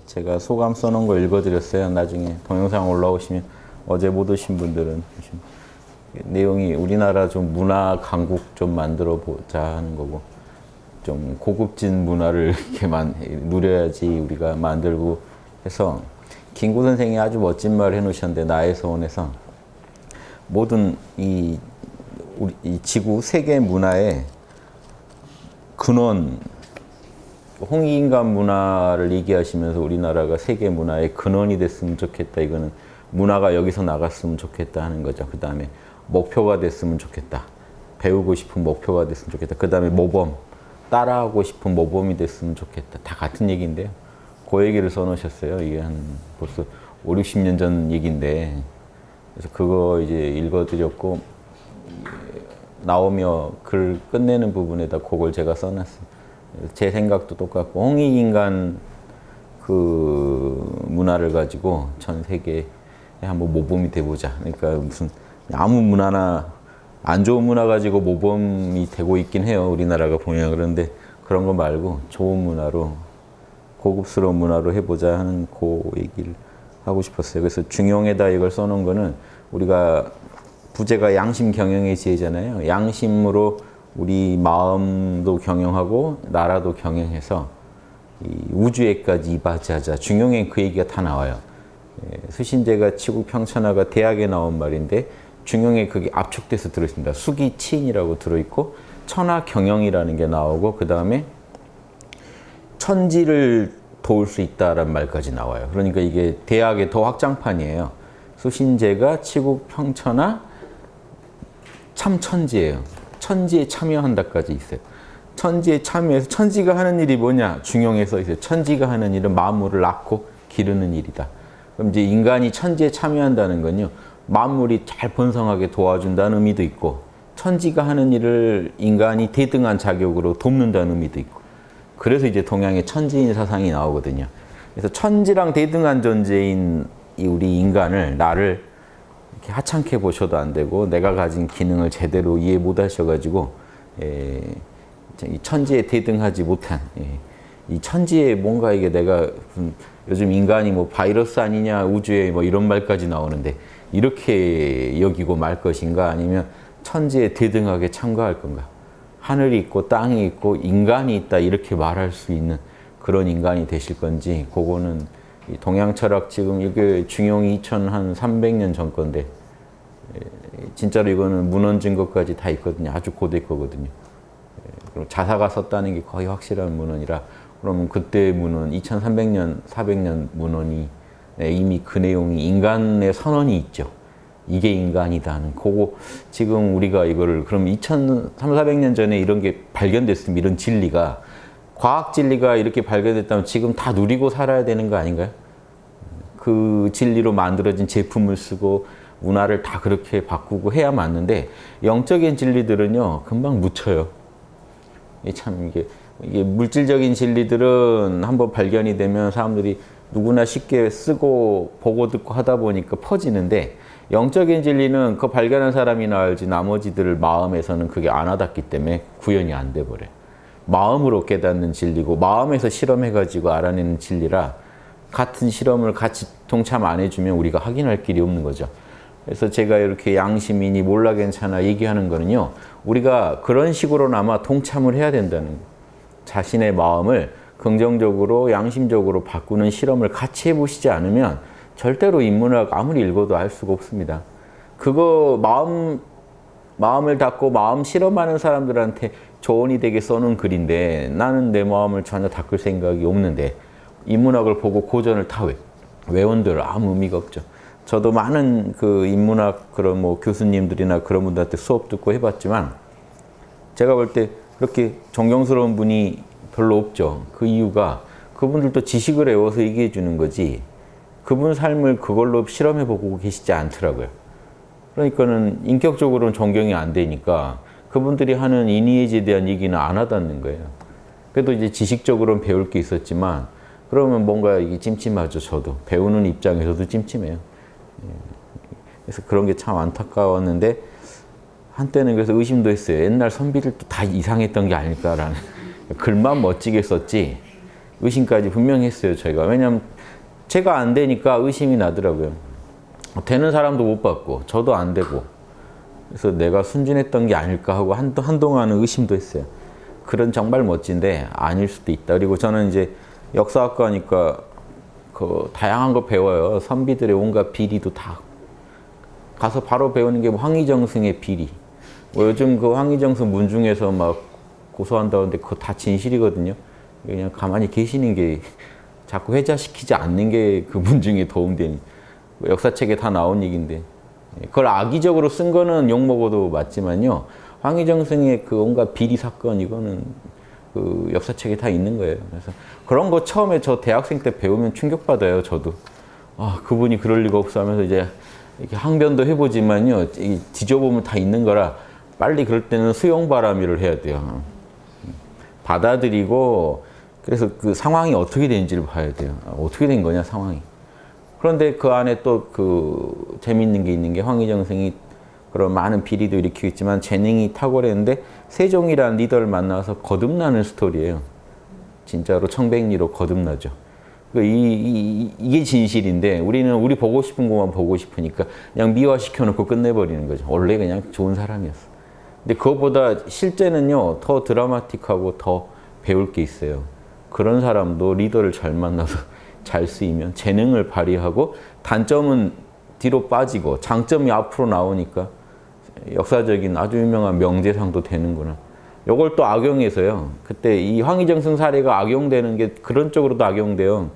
제가 소감 써놓은 거 읽어드렸어요. 나중에 동영상 올라오시면 어제 못 오신 분들은 내용이 우리나라 좀 문화 강국 좀 만들어 보자 하는 거고, 좀 고급진 문화를 이렇게 누려야지 우리가 만들고 해서, 김구 선생이 아주 멋진 말을 해놓으셨는데, 나의 소원에서 모든 이 지구 세계 문화의 근원, 홍익인간 문화를 얘기하시면서 우리나라가 세계 문화의 근원이 됐으면 좋겠다. 이거는 문화가 여기서 나갔으면 좋겠다 하는 거죠. 그 다음에 목표가 됐으면 좋겠다. 배우고 싶은 목표가 됐으면 좋겠다. 그 다음에 모범, 따라하고 싶은 모범이 됐으면 좋겠다. 다 같은 얘기인데요. 그 얘기를 써놓으셨어요. 이게 한 벌써 5, 60년 전 얘기인데, 그래서 그거 이제 읽어드렸고, 나오며 글 끝내는 부분에다 그걸 제가 써놨어요. 제 생각도 똑같고, 홍익인간 그 문화를 가지고 전 세계에 한번 모범이 돼보자. 그러니까 무슨 아무 문화나 안 좋은 문화 가지고 모범이 되고 있긴 해요. 우리나라가 보면. 그런데 그런 거 말고 좋은 문화로, 고급스러운 문화로 해보자 하는 그 얘기를 하고 싶었어요. 그래서 중용에다 이걸 써놓은 거는, 우리가 부제가 양심 경영의 지혜잖아요. 양심으로 우리 마음도 경영하고 나라도 경영해서 이 우주에까지 이바지하자. 중용에 그 얘기가 다 나와요. 수신제가 치국평천하가 대학에 나온 말인데, 중용에 그게 압축돼서 들어있습니다. 수기치인이라고 들어있고, 천하경영이라는 게 나오고, 그 다음에 천지를 도울 수 있다라는 말까지 나와요. 그러니까 이게 대학의 더 확장판이에요. 수신제가 치국평천하 참천지예요. 천지에 참여한다까지 있어요. 천지에 참여해서, 천지가 하는 일이 뭐냐? 중용에 써 있어요. 천지가 하는 일은 만물을 낳고 기르는 일이다. 그럼 이제 인간이 천지에 참여한다는 건요, 만물이 잘 번성하게 도와준다는 의미도 있고, 천지가 하는 일을 인간이 대등한 자격으로 돕는다는 의미도 있고, 그래서 이제 동양의 천지인 사상이 나오거든요. 그래서 천지랑 대등한 존재인 이 우리 인간을, 나를 이렇게 하찮게 보셔도 안 되고, 내가 가진 기능을 제대로 이해 못 하셔가지고, 이 천지에 대등하지 못한, 이 천지에 뭔가 이게 내가, 요즘 인간이 뭐 바이러스 아니냐, 우주에 뭐 이런 말까지 나오는데, 이렇게 여기고 말 것인가, 아니면 천지에 대등하게 참가할 건가. 하늘이 있고 땅이 있고 인간이 있다, 이렇게 말할 수 있는 그런 인간이 되실 건지, 그거는 동양 철학, 지금 이게 중용이 2300년 전 건데, 진짜로 이거는 문헌 증거까지 다 있거든요. 아주 고대 거거든요. 그리고 자사가 썼다는 게 거의 확실한 문헌이라, 그러면 그때 문헌, 2300년, 400년 문헌이 이미 그 내용이 인간의 선언이 있죠. 이게 인간이다는 그거. 지금 우리가 이거를, 그럼 2300~400년 전에 이런 게 발견됐으면, 이런 진리가, 과학 진리가 이렇게 발견됐다면 지금 다 누리고 살아야 되는 거 아닌가요? 그 진리로 만들어진 제품을 쓰고 문화를 다 그렇게 바꾸고 해야 맞는데, 영적인 진리들은요 금방 묻혀요. 참 이게 물질적인 진리들은 한번 발견이 되면 사람들이 누구나 쉽게 쓰고 보고 듣고 하다 보니까 퍼지는데, 영적인 진리는 그 발견한 사람이나 알지, 나머지들 마음에서는 그게 안 와닿기 때문에 구현이 안 돼 버려요. 마음으로 깨닫는 진리고, 마음에서 실험해가지고 알아내는 진리라, 같은 실험을 같이 동참 안 해주면 우리가 확인할 길이 없는 거죠. 그래서 제가 이렇게 양심이니 몰라 괜찮아 얘기하는 거는요, 우리가 그런 식으로나마 동참을 해야 된다는 거예요. 자신의 마음을 긍정적으로, 양심적으로 바꾸는 실험을 같이 해보시지 않으면 절대로 인문학 아무리 읽어도 알 수가 없습니다. 그거 마음을 닫고 마음 실험하는 사람들한테 조언이 되게 써놓은 글인데, 나는 내 마음을 전혀 닦을 생각이 없는데, 인문학을 보고 고전을 다 외운들 아무 의미가 없죠. 저도 많은 그 인문학 그런 뭐 교수님들이나 그런 분들한테 수업 듣고 해봤지만, 제가 볼 때 그렇게 존경스러운 분이 별로 없죠. 그 이유가, 그분들도 지식을 외워서 얘기해 주는 거지, 그분 삶을 그걸로 실험해보고 계시지 않더라고요. 그러니까는 인격적으로는 존경이 안 되니까 그분들이 하는 이니에지에 대한 얘기는 안 와닿는 거예요. 그래도 이제 지식적으로는 배울 게 있었지만, 그러면 뭔가 이게 찜찜하죠. 저도 배우는 입장에서도 찜찜해요. 그래서 그런 게 참 안타까웠는데, 한때는 그래서 의심도 했어요. 옛날 선비들도 다 이상했던 게 아닐까라는. 글만 멋지게 썼지 의심까지 분명히 했어요. 저희가. 왜냐하면 제가 안 되니까 의심이 나더라고요. 되는 사람도 못 봤고 저도 안 되고 그래서 내가 순진했던 게 아닐까 하고 한동안은 의심도 했어요. 글은 정말 멋진데 아닐 수도 있다. 그리고 저는 이제 역사학과니까 그 다양한 거 배워요. 선비들의 온갖 비리도 다 가서 바로 배우는 게 뭐 황희정승의 비리. 뭐 요즘 그 황희정승 문중에서 막 고소한다는데 그거 다 진실이거든요. 그냥 가만히 계시는 게 자꾸 회자시키지 않는 게 그 문중에 도움되니 역사책에 다 나온 얘기인데 그걸 악의적으로 쓴 거는 욕먹어도 맞지만요. 황희정승의 그 온갖 비리 사건 이거는 그 역사책에 다 있는 거예요. 그래서 그런 거 처음에 저 대학생 때 배우면 충격받아요. 저도 아 그분이 그럴 리가 없어 하면서 이제 이렇게 항변도 해보지만요. 뒤져보면 다 있는 거라 빨리 그럴 때는 수용바람이를 해야 돼요. 받아들이고 그래서 그 상황이 어떻게 되는지를 봐야 돼요. 어떻게 된 거냐 상황이. 그런데 그 안에 또 그 재밌는 게 있는 게 황희정승이 그런 많은 비리도 일으키고 있지만 재능이 탁월했는데 세종이라는 리더를 만나서 거듭나는 스토리예요. 진짜로 청백리로 거듭나죠. 이게 진실인데 우리는 우리 보고 싶은 것만 보고 싶으니까 그냥 미화시켜놓고 끝내버리는 거죠. 원래 그냥 좋은 사람이었어. 근데 그것보다 실제는요 더 드라마틱하고 더 배울 게 있어요. 그런 사람도 리더를 잘 만나서 잘 쓰이면 재능을 발휘하고 단점은 뒤로 빠지고 장점이 앞으로 나오니까 역사적인 아주 유명한 명대상도 되는구나. 요걸 또 악용해서요. 그때 이 황희정승 사례가 악용되는 게 그런 쪽으로도 악용돼요.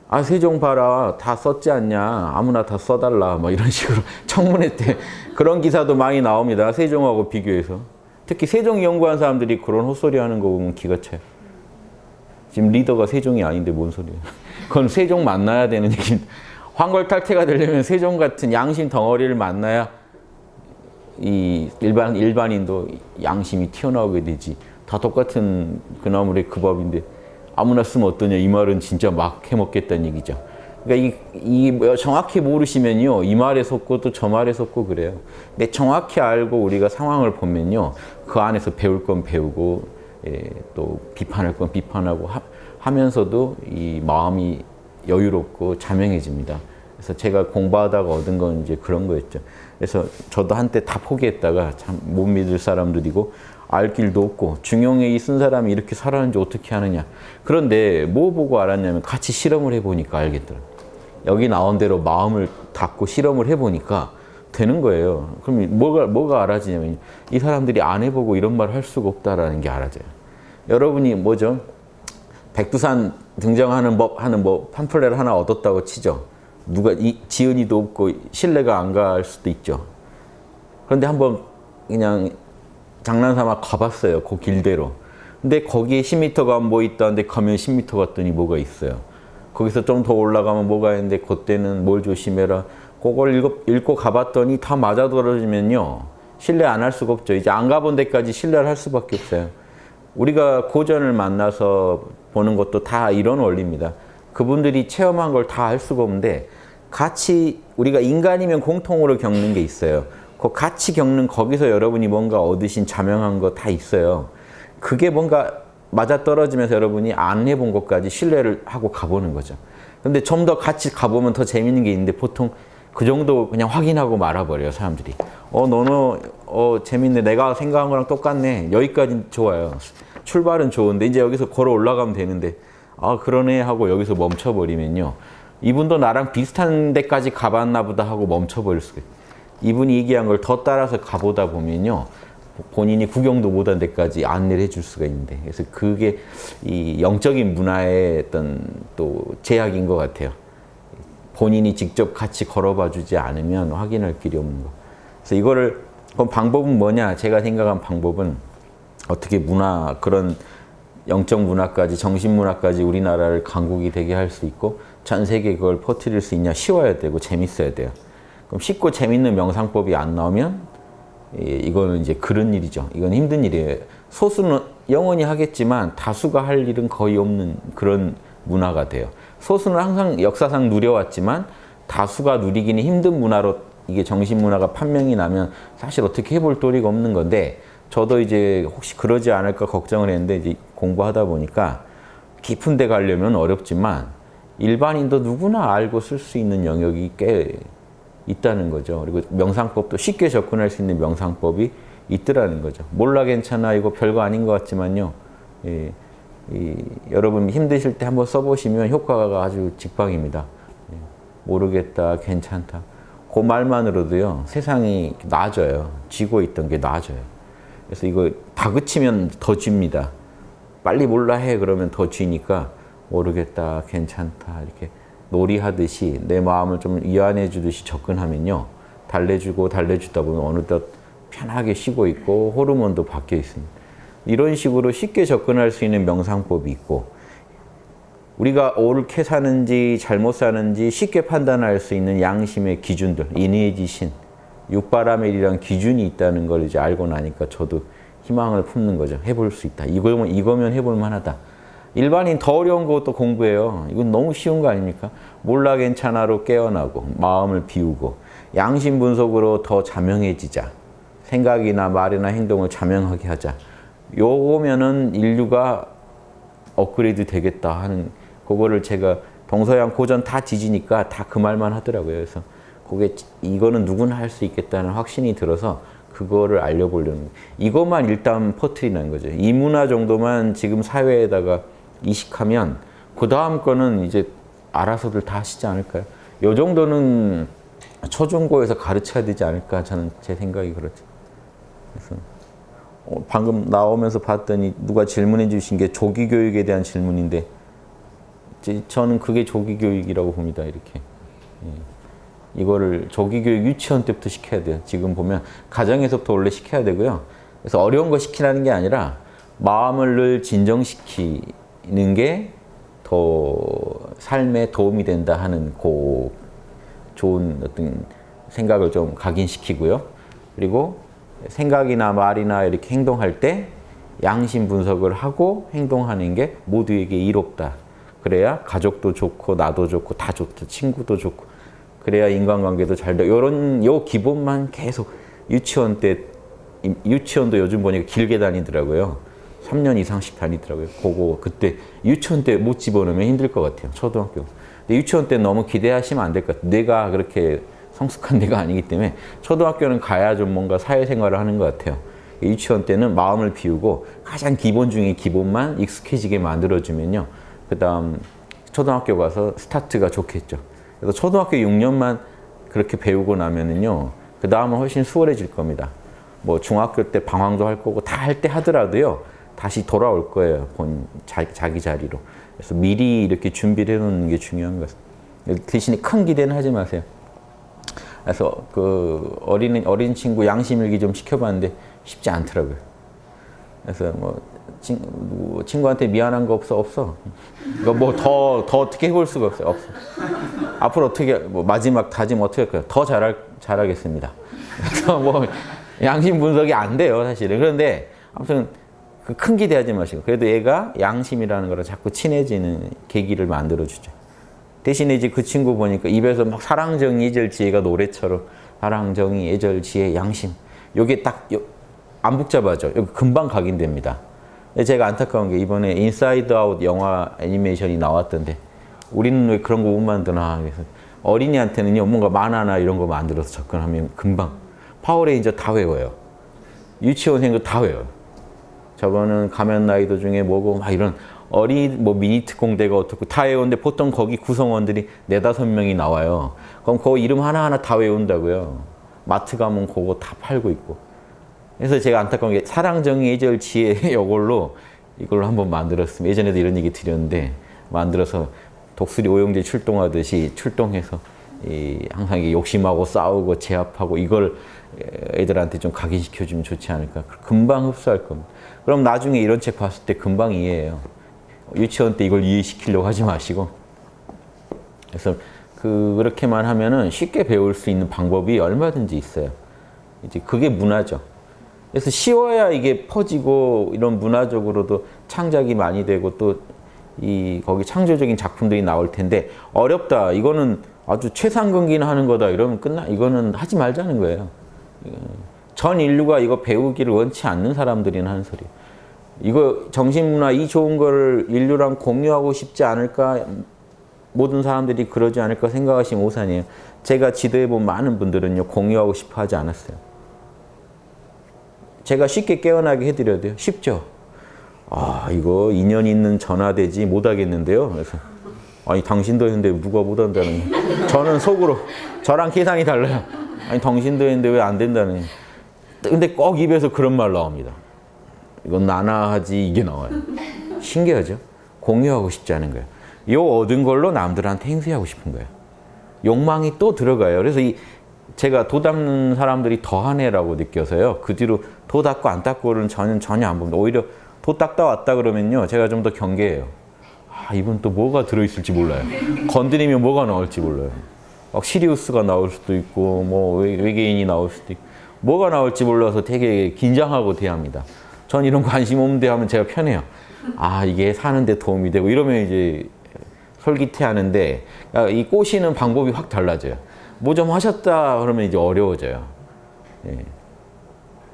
아 세종 봐라 다 썼지 않냐 아무나 다 써달라 뭐 이런 식으로 청문회 때 그런 기사도 많이 나옵니다. 세종하고 비교해서. 특히 세종 연구한 사람들이 그런 헛소리 하는 거 보면 기가 차요. 지금 리더가 세종이 아닌데 뭔 소리예요. 그건 세종 만나야 되는 얘기입니다. 황골탈퇴가 되려면 세종 같은 양심 덩어리를 만나야 이 일반인도 양심이 튀어나오게 되지. 다 똑같은 그나물의 그 밥인데 아무나 쓰면 어떠냐 이 말은 진짜 막 해먹겠다는 얘기죠. 그러니까 이 정확히 모르시면요 이 말에 속고 또 저 말에 속고 그래요. 근데 정확히 알고 우리가 상황을 보면요 그 안에서 배울 건 배우고 또 비판할 건 비판하고 하면서도 이 마음이 여유롭고 자명해집니다. 그래서 제가 공부하다가 얻은 건 이제 그런 거였죠. 그래서 저도 한때 다 포기했다가 참 못 믿을 사람들이고 알 길도 없고 중용에 쓴 사람이 이렇게 살았는지 어떻게 하느냐. 그런데 뭐 보고 알았냐면 같이 실험을 해보니까 알겠더라고요. 여기 나온 대로 마음을 닫고 실험을 해보니까 되는 거예요. 그럼 뭐가 알아지냐면 이 사람들이 안 해보고 이런 말 할 수가 없다라는 게 알아져요. 여러분이 뭐죠? 백두산 등장하는 법 하는 뭐 팜플렛을 하나 얻었다고 치죠. 누가 지은이도 없고 신뢰가 안 갈 수도 있죠. 그런데 한번 그냥 장난삼아 가봤어요. 그 길대로. 근데 거기에 10m가 뭐 있다는데 가면 10m 갔더니 뭐가 있어요. 거기서 좀 더 올라가면 뭐가 있는데 그때는 뭘 조심해라. 그걸 읽고 가봤더니 다 맞아떨어지면요. 신뢰 안 할 수가 없죠. 이제 안 가본 데까지 신뢰를 할 수밖에 없어요. 우리가 고전을 만나서 보는 것도 다 이런 원리입니다. 그분들이 체험한 걸 다 할 수가 없는데 같이 우리가 인간이면 공통으로 겪는 게 있어요. 그 같이 겪는 거기서 여러분이 뭔가 얻으신 자명한 거 다 있어요. 그게 뭔가 맞아떨어지면서 여러분이 안 해본 것까지 신뢰를 하고 가보는 거죠. 근데 좀 더 같이 가보면 더 재밌는 게 있는데 보통 그 정도 그냥 확인하고 말아버려요, 사람들이. 너는 재밌네. 내가 생각한 거랑 똑같네. 여기까지는 좋아요. 출발은 좋은데 이제 여기서 걸어 올라가면 되는데 아 그러네 하고 여기서 멈춰버리면요. 이분도 나랑 비슷한 데까지 가봤나 보다 하고 멈춰버릴 수가 있어요. 이분이 얘기한 걸 더 따라서 가보다 보면요. 본인이 구경도 못한 데까지 안내를 해줄 수가 있는데 그래서 그게 이 영적인 문화의 어떤 또 제약인 것 같아요. 본인이 직접 같이 걸어봐 주지 않으면 확인할 길이 없는 거. 그래서 이거를 그럼 방법은 뭐냐? 제가 생각한 방법은 어떻게 문화 그런 영적 문화까지 정신 문화까지 우리나라를 강국이 되게 할 수 있고 전 세계에 그걸 퍼뜨릴 수 있냐? 쉬워야 되고 재밌어야 돼요. 그럼 쉽고 재밌는 명상법이 안 나오면 이거는 이제 그런 일이죠. 이건 힘든 일이에요. 소수는 영원히 하겠지만 다수가 할 일은 거의 없는 그런 문화가 돼요. 소수는 항상 역사상 누려왔지만 다수가 누리기는 힘든 문화로 이게 정신 문화가 판명이 나면 사실 어떻게 해볼 도리가 없는 건데 저도 이제 혹시 그러지 않을까 걱정을 했는데 이제 공부하다 보니까 깊은 데 가려면 어렵지만 일반인도 누구나 알고 쓸 수 있는 영역이 꽤 있다는 거죠. 그리고 명상법도 쉽게 접근할 수 있는 명상법이 있더라는 거죠. 몰라 괜찮아 이거 별거 아닌 것 같지만요. 여러분 힘드실 때 한번 써보시면 효과가 아주 직방입니다. 모르겠다, 괜찮다. 그 말만으로도요, 세상이 나아져요. 쥐고 있던 게 나아져요. 그래서 이거 다그치면 더 쥐입니다. 빨리 몰라 해 그러면 더 쥐니까 모르겠다, 괜찮다 이렇게 놀이하듯이 내 마음을 좀 이완해 주듯이 접근하면요. 달래주고 달래주다 보면 어느덧 편하게 쉬고 있고 호르몬도 바뀌어 있습니다. 이런 식으로 쉽게 접근할 수 있는 명상법이 있고 우리가 옳게 사는지 잘못 사는지 쉽게 판단할 수 있는 양심의 기준들, 인의지신, 육바람의 일이란 기준이 있다는 걸 이제 알고 나니까 저도 희망을 품는 거죠. 해볼 수 있다. 이거면 해볼 만하다. 일반인 더 어려운 것도 공부해요. 이건 너무 쉬운 거 아닙니까? 몰라 괜찮아로 깨어나고 마음을 비우고 양심 분석으로 더 자명해지자. 생각이나 말이나 행동을 자명하게 하자. 요거면은 인류가 업그레이드 되겠다 하는 그거를 제가 동서양 고전 다 뒤지니까 다 그 말만 하더라고요. 그래서 그게 이거는 누구나 할 수 있겠다는 확신이 들어서 그거를 알려보려는 이것만 일단 퍼뜨리는 거죠. 이 문화 정도만 지금 사회에다가 이식하면 그 다음 거는 이제 알아서들 다 하시지 않을까요? 요 정도는 초중고에서 가르쳐야 되지 않을까 저는 제 생각이 그렇죠. 그래서 방금 나오면서 봤더니 누가 질문해 주신 게 조기 교육에 대한 질문인데 저는 그게 조기 교육이라고 봅니다. 이렇게 이거를 조기 교육 유치원 때부터 시켜야 돼요. 지금 보면 가정에서부터 원래 시켜야 되고요. 그래서 어려운 거 시키라는 게 아니라 마음을 늘 진정시키는 게 더 삶에 도움이 된다 하는 그 좋은 어떤 생각을 좀 각인시키고요. 그리고 생각이나 말이나 이렇게 행동할 때 양심 분석을 하고 행동하는 게 모두에게 이롭다. 그래야 가족도 좋고 나도 좋고 다 좋다. 친구도 좋고 그래야 인간관계도 잘 돼. 요 기본만 계속 유치원도 요즘 보니까 길게 다니더라고요. 3년 이상씩 다니더라고요. 그거 그때 유치원 때 못 집어넣으면 힘들 것 같아요. 초등학교. 근데 유치원 때 너무 기대하시면 안 될 것 같아요. 내가 그렇게 성숙한 데가 아니기 때문에 초등학교는 가야 좀 뭔가 사회생활을 하는 것 같아요. 유치원 때는 마음을 비우고 가장 기본 중에 기본만 익숙해지게 만들어주면요. 그 다음 초등학교 가서 스타트가 좋겠죠. 그래서 초등학교 6년만 그렇게 배우고 나면은요. 그 다음은 훨씬 수월해질 겁니다. 뭐 중학교 때 방황도 할 거고 다 할 때 하더라도요. 다시 돌아올 거예요. 자기 자리로. 그래서 미리 이렇게 준비를 해놓는 게 중요한 것 같습니다. 대신에 큰 기대는 하지 마세요. 그래서 그 어린 친구 양심일기 좀 시켜봤는데 쉽지 않더라고요. 그래서 뭐 친구한테 미안한 거 없어. 이거 뭐 더 어떻게 해볼 수가 없어요. 없어. 앞으로 어떻게 뭐 마지막 다짐 어떻게 할까요? 더 잘하겠습니다. 그래서 뭐 양심 분석이 안 돼요, 사실은. 그런데 아무튼 그 큰 기대하지 마시고 그래도 얘가 양심이라는 거랑 자꾸 친해지는 계기를 만들어주죠. 대신에 이제 그 친구 보니까 입에서 막 사랑, 정의, 예절, 지혜가 노래처럼 사랑, 정의, 예절, 지혜, 양심 요게 딱 안 복잡하죠. 여기 금방 각인됩니다. 제가 안타까운 게 이번에 인사이드 아웃 영화 애니메이션이 나왔던데 우리는 왜 그런 거 못 만드나. 그래서 어린이한테는요 뭔가 만화나 이런 거 만들어서 접근하면 금방 파워레인저 다 외워요. 유치원생도 다 외워요. 저거는 가면 라이더 중에 뭐고 막 이런 뭐 미니트 공대가 어떻고 다 외우는데 보통 거기 구성원들이 4-5명이 나와요. 그럼 그거 이름 하나하나 다 외운다고요. 마트 가면 그거 다 팔고 있고. 그래서 제가 안타까운 게 사랑, 정의, 예절, 지혜 이걸로 한번 만들었습니다. 예전에도 이런 얘기 드렸는데 만들어서 독수리 오영재 출동하듯이 출동해서 항상 욕심하고 싸우고 제압하고 이걸 애들한테 좀 각인시켜주면 좋지 않을까. 금방 흡수할 겁니다. 그럼 나중에 이런 책 봤을 때 금방 이해해요. 유치원 때 이걸 이해시키려고 하지 마시고. 그래서 그렇게만 하면은 쉽게 배울 수 있는 방법이 얼마든지 있어요. 이제 그게 문화죠. 그래서 쉬워야 이게 퍼지고 이런 문화적으로도 창작이 많이 되고 또 거기 창조적인 작품들이 나올 텐데 어렵다. 이거는 아주 최상근기나 하는 거다. 이러면 이거는 하지 말자는 거예요. 전 인류가 이거 배우기를 원치 않는 사람들이나 하는 소리예요. 이거 정신문화 이 좋은 거를 인류랑 공유하고 싶지 않을까 모든 사람들이 그러지 않을까 생각하시면 오산이에요. 제가 지도해 본 많은 분들은요, 공유하고 싶어 하지 않았어요. 제가 쉽게 깨어나게 해드려야 돼요. 쉽죠? 아, 이거 인연 있는 전화되지 못하겠는데요. 그래서 아니, 당신도 했는데 누가 못한다는 거예요. 저는 속으로 저랑 계산이 달라요. 아니, 당신도 했는데 왜 안 된다는 거예요. 근데 꼭 입에서 그런 말 나옵니다. 이건 나나 하지, 이게 나와요. 신기하죠? 공유하고 싶지 않은 거예요. 요 얻은 걸로 남들한테 행세하고 싶은 거예요. 욕망이 또 들어가요. 그래서 제가 도 닦는 사람들이 더하네라고 느껴서요. 그 뒤로 도 닦고 안 닦고는 저는 전혀 안 봅니다. 오히려 도 닦다 왔다 그러면요, 제가 좀 더 경계해요. 아, 이분 또 뭐가 들어있을지 몰라요. 건드리면 뭐가 나올지 몰라요. 막 시리우스가 나올 수도 있고, 뭐 외계인이 나올 수도 있고, 뭐가 나올지 몰라서 되게 긴장하고 대합니다. 전 이런 관심 없는데 하면 제가 편해요. 아, 이게 사는데 도움이 되고 이러면 이제 솔깃해하는데, 이 꼬시는 방법이 확 달라져요. 뭐 좀 하셨다 그러면 이제 어려워져요. 예.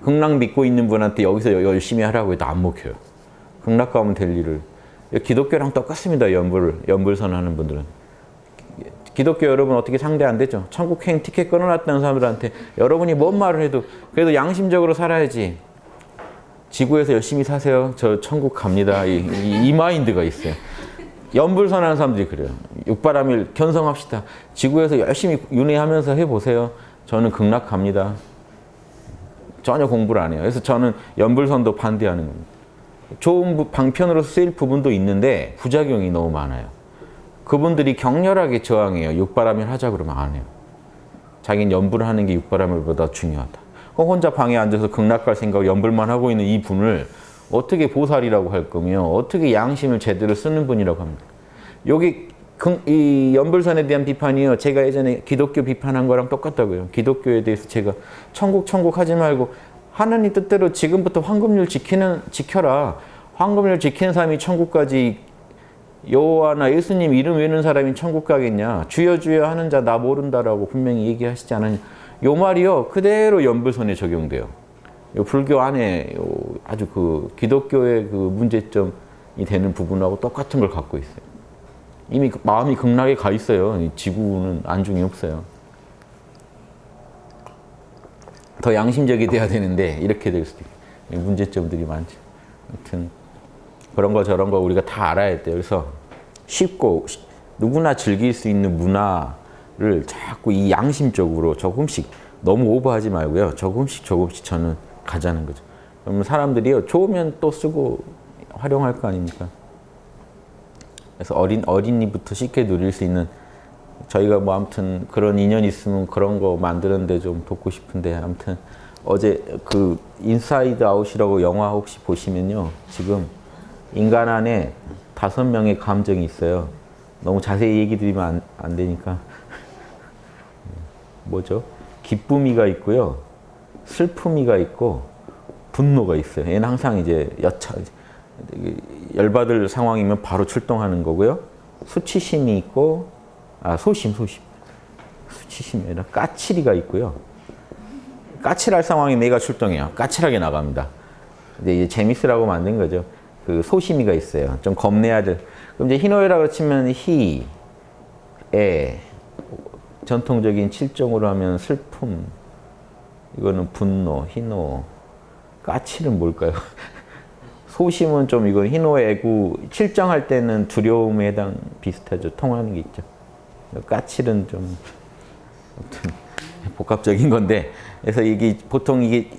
극락 믿고 있는 분한테 여기서 열심히 하라고 해도 안 먹혀요. 극락 가면 될 일을. 기독교랑 똑같습니다. 연불선 하는 분들은. 기독교 여러분 어떻게 상대 안 되죠? 천국행 티켓 끊어놨다는 사람들한테 여러분이 뭔 말을 해도 그래도 양심적으로 살아야지. 지구에서 열심히 사세요. 저 천국 갑니다. 이 마인드가 있어요. 연불선하는 사람들이 그래요. 육바람일 견성합시다. 지구에서 열심히 윤회하면서 해보세요. 저는 극락 갑니다. 전혀 공부를 안 해요. 그래서 저는 연불선도 반대하는 겁니다. 좋은 방편으로 쓰일 부분도 있는데 부작용이 너무 많아요. 그분들이 격렬하게 저항해요. 육바람일 하자 그러면 안 해요. 자기는 연불하는 게 육바람일보다 중요하다. 혼자 방에 앉아서 극락 갈 생각 연불만 하고 있는 이 분을 어떻게 보살이라고 할 거며 어떻게 양심을 제대로 쓰는 분이라고 합니까? 여기 이 연불선에 대한 비판이요. 제가 예전에 기독교 비판한 거랑 똑같다고요. 기독교에 대해서 제가 천국 하지 말고 하나님 뜻대로 지금부터 황금률 지켜라. 황금률 지키는 사람이 천국까지 여호와나 예수님 이름 외우는 사람이 천국 가겠냐. 주여 주여 하는 자 나 모른다라고 분명히 얘기하시지 않았냐. 요 말이요. 그대로 연불선에 적용돼요. 요 불교 안에 아주 그 기독교의 그 문제점이 되는 부분하고 똑같은 걸 갖고 있어요. 이미 마음이 극락에 가 있어요. 지구는 안중이 없어요. 더 양심적이 돼야 되는데 이렇게 될 수도 있고 문제점들이 많죠. 아무튼 그런 거 저런 거 우리가 다 알아야 돼요. 그래서 쉽고 누구나 즐길 수 있는 문화를 자꾸 이 양심적으로 조금씩 너무 오버하지 말고요. 조금씩 저는 가자는 거죠. 그러면 사람들이요. 좋으면 또 쓰고 활용할 거 아닙니까? 그래서 어린이부터 쉽게 누릴 수 있는 저희가 뭐 아무튼 그런 인연이 있으면 그런 거 만드는데 좀 돕고 싶은데 아무튼 어제 그 인사이드 아웃이라고 영화 혹시 보시면요. 지금 인간 안에 5명의 감정이 있어요. 너무 자세히 얘기 드리면 안 되니까. 뭐죠? 기쁨이가 있고요. 슬픔이가 있고 분노가 있어요. 얘는 항상 이제 열받을 상황이면 바로 출동하는 거고요. 수치심이 있고 소심. 수치심이 아니라 까칠이가 있고요. 까칠할 상황에 내가 출동해요. 까칠하게 나갑니다. 근데 이제 재밌으라고 만든 거죠. 그 소심이가 있어요. 좀 겁내야 될. 그럼 이제 희노애락으로 치면 전통적인 칠정으로 하면 슬픔. 이거는 분노, 희노. 까칠은 뭘까요? 소심은 좀 이거 희노애구 칠정할 때는 두려움에 비슷하죠. 통하는 게 있죠. 까칠은 좀 복합적인 건데 그래서 이게 보통 이게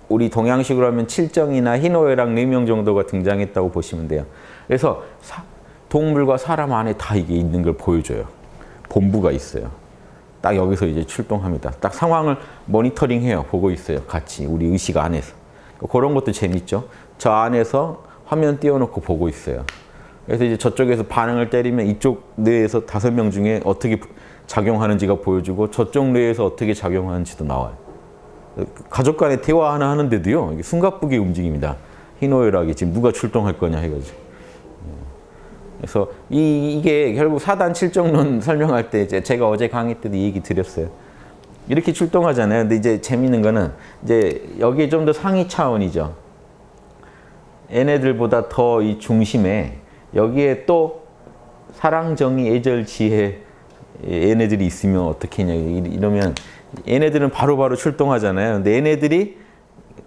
우리 동양식으로 하면 칠정이나 희노애락 4명 정도가 등장했다고 보시면 돼요. 그래서 동물과 사람 안에 다 이게 있는 걸 보여줘요. 본부가 있어요. 딱 여기서 이제 출동합니다. 딱 상황을 모니터링해요. 보고 있어요. 같이 우리 의식 안에서. 그런 것도 재밌죠. 저 안에서 화면 띄워놓고 보고 있어요. 그래서 이제 저쪽에서 반응을 때리면 이쪽 뇌에서 5명 중에 어떻게 작용하는지가 보여주고 저쪽 뇌에서 어떻게 작용하는지도 나와요. 가족 간에 대화 하나 하는데도요. 이게 숨가쁘게 움직입니다. 희노애락이 지금 누가 출동할 거냐 해가지고. 그래서 이게 결국 사단 칠정론 설명할 때 제가 어제 강의 때도 이 얘기 드렸어요. 이렇게 출동하잖아요. 근데 이제 재밌는 거는 이제 여기에 좀 더 상위 차원이죠. 얘네들보다 더 이 중심에 여기에 또 사랑, 정의, 애절, 지혜 얘네들이 있으면 어떻게 했냐 이러면 얘네들은 바로바로 출동하잖아요. 근데 얘네들이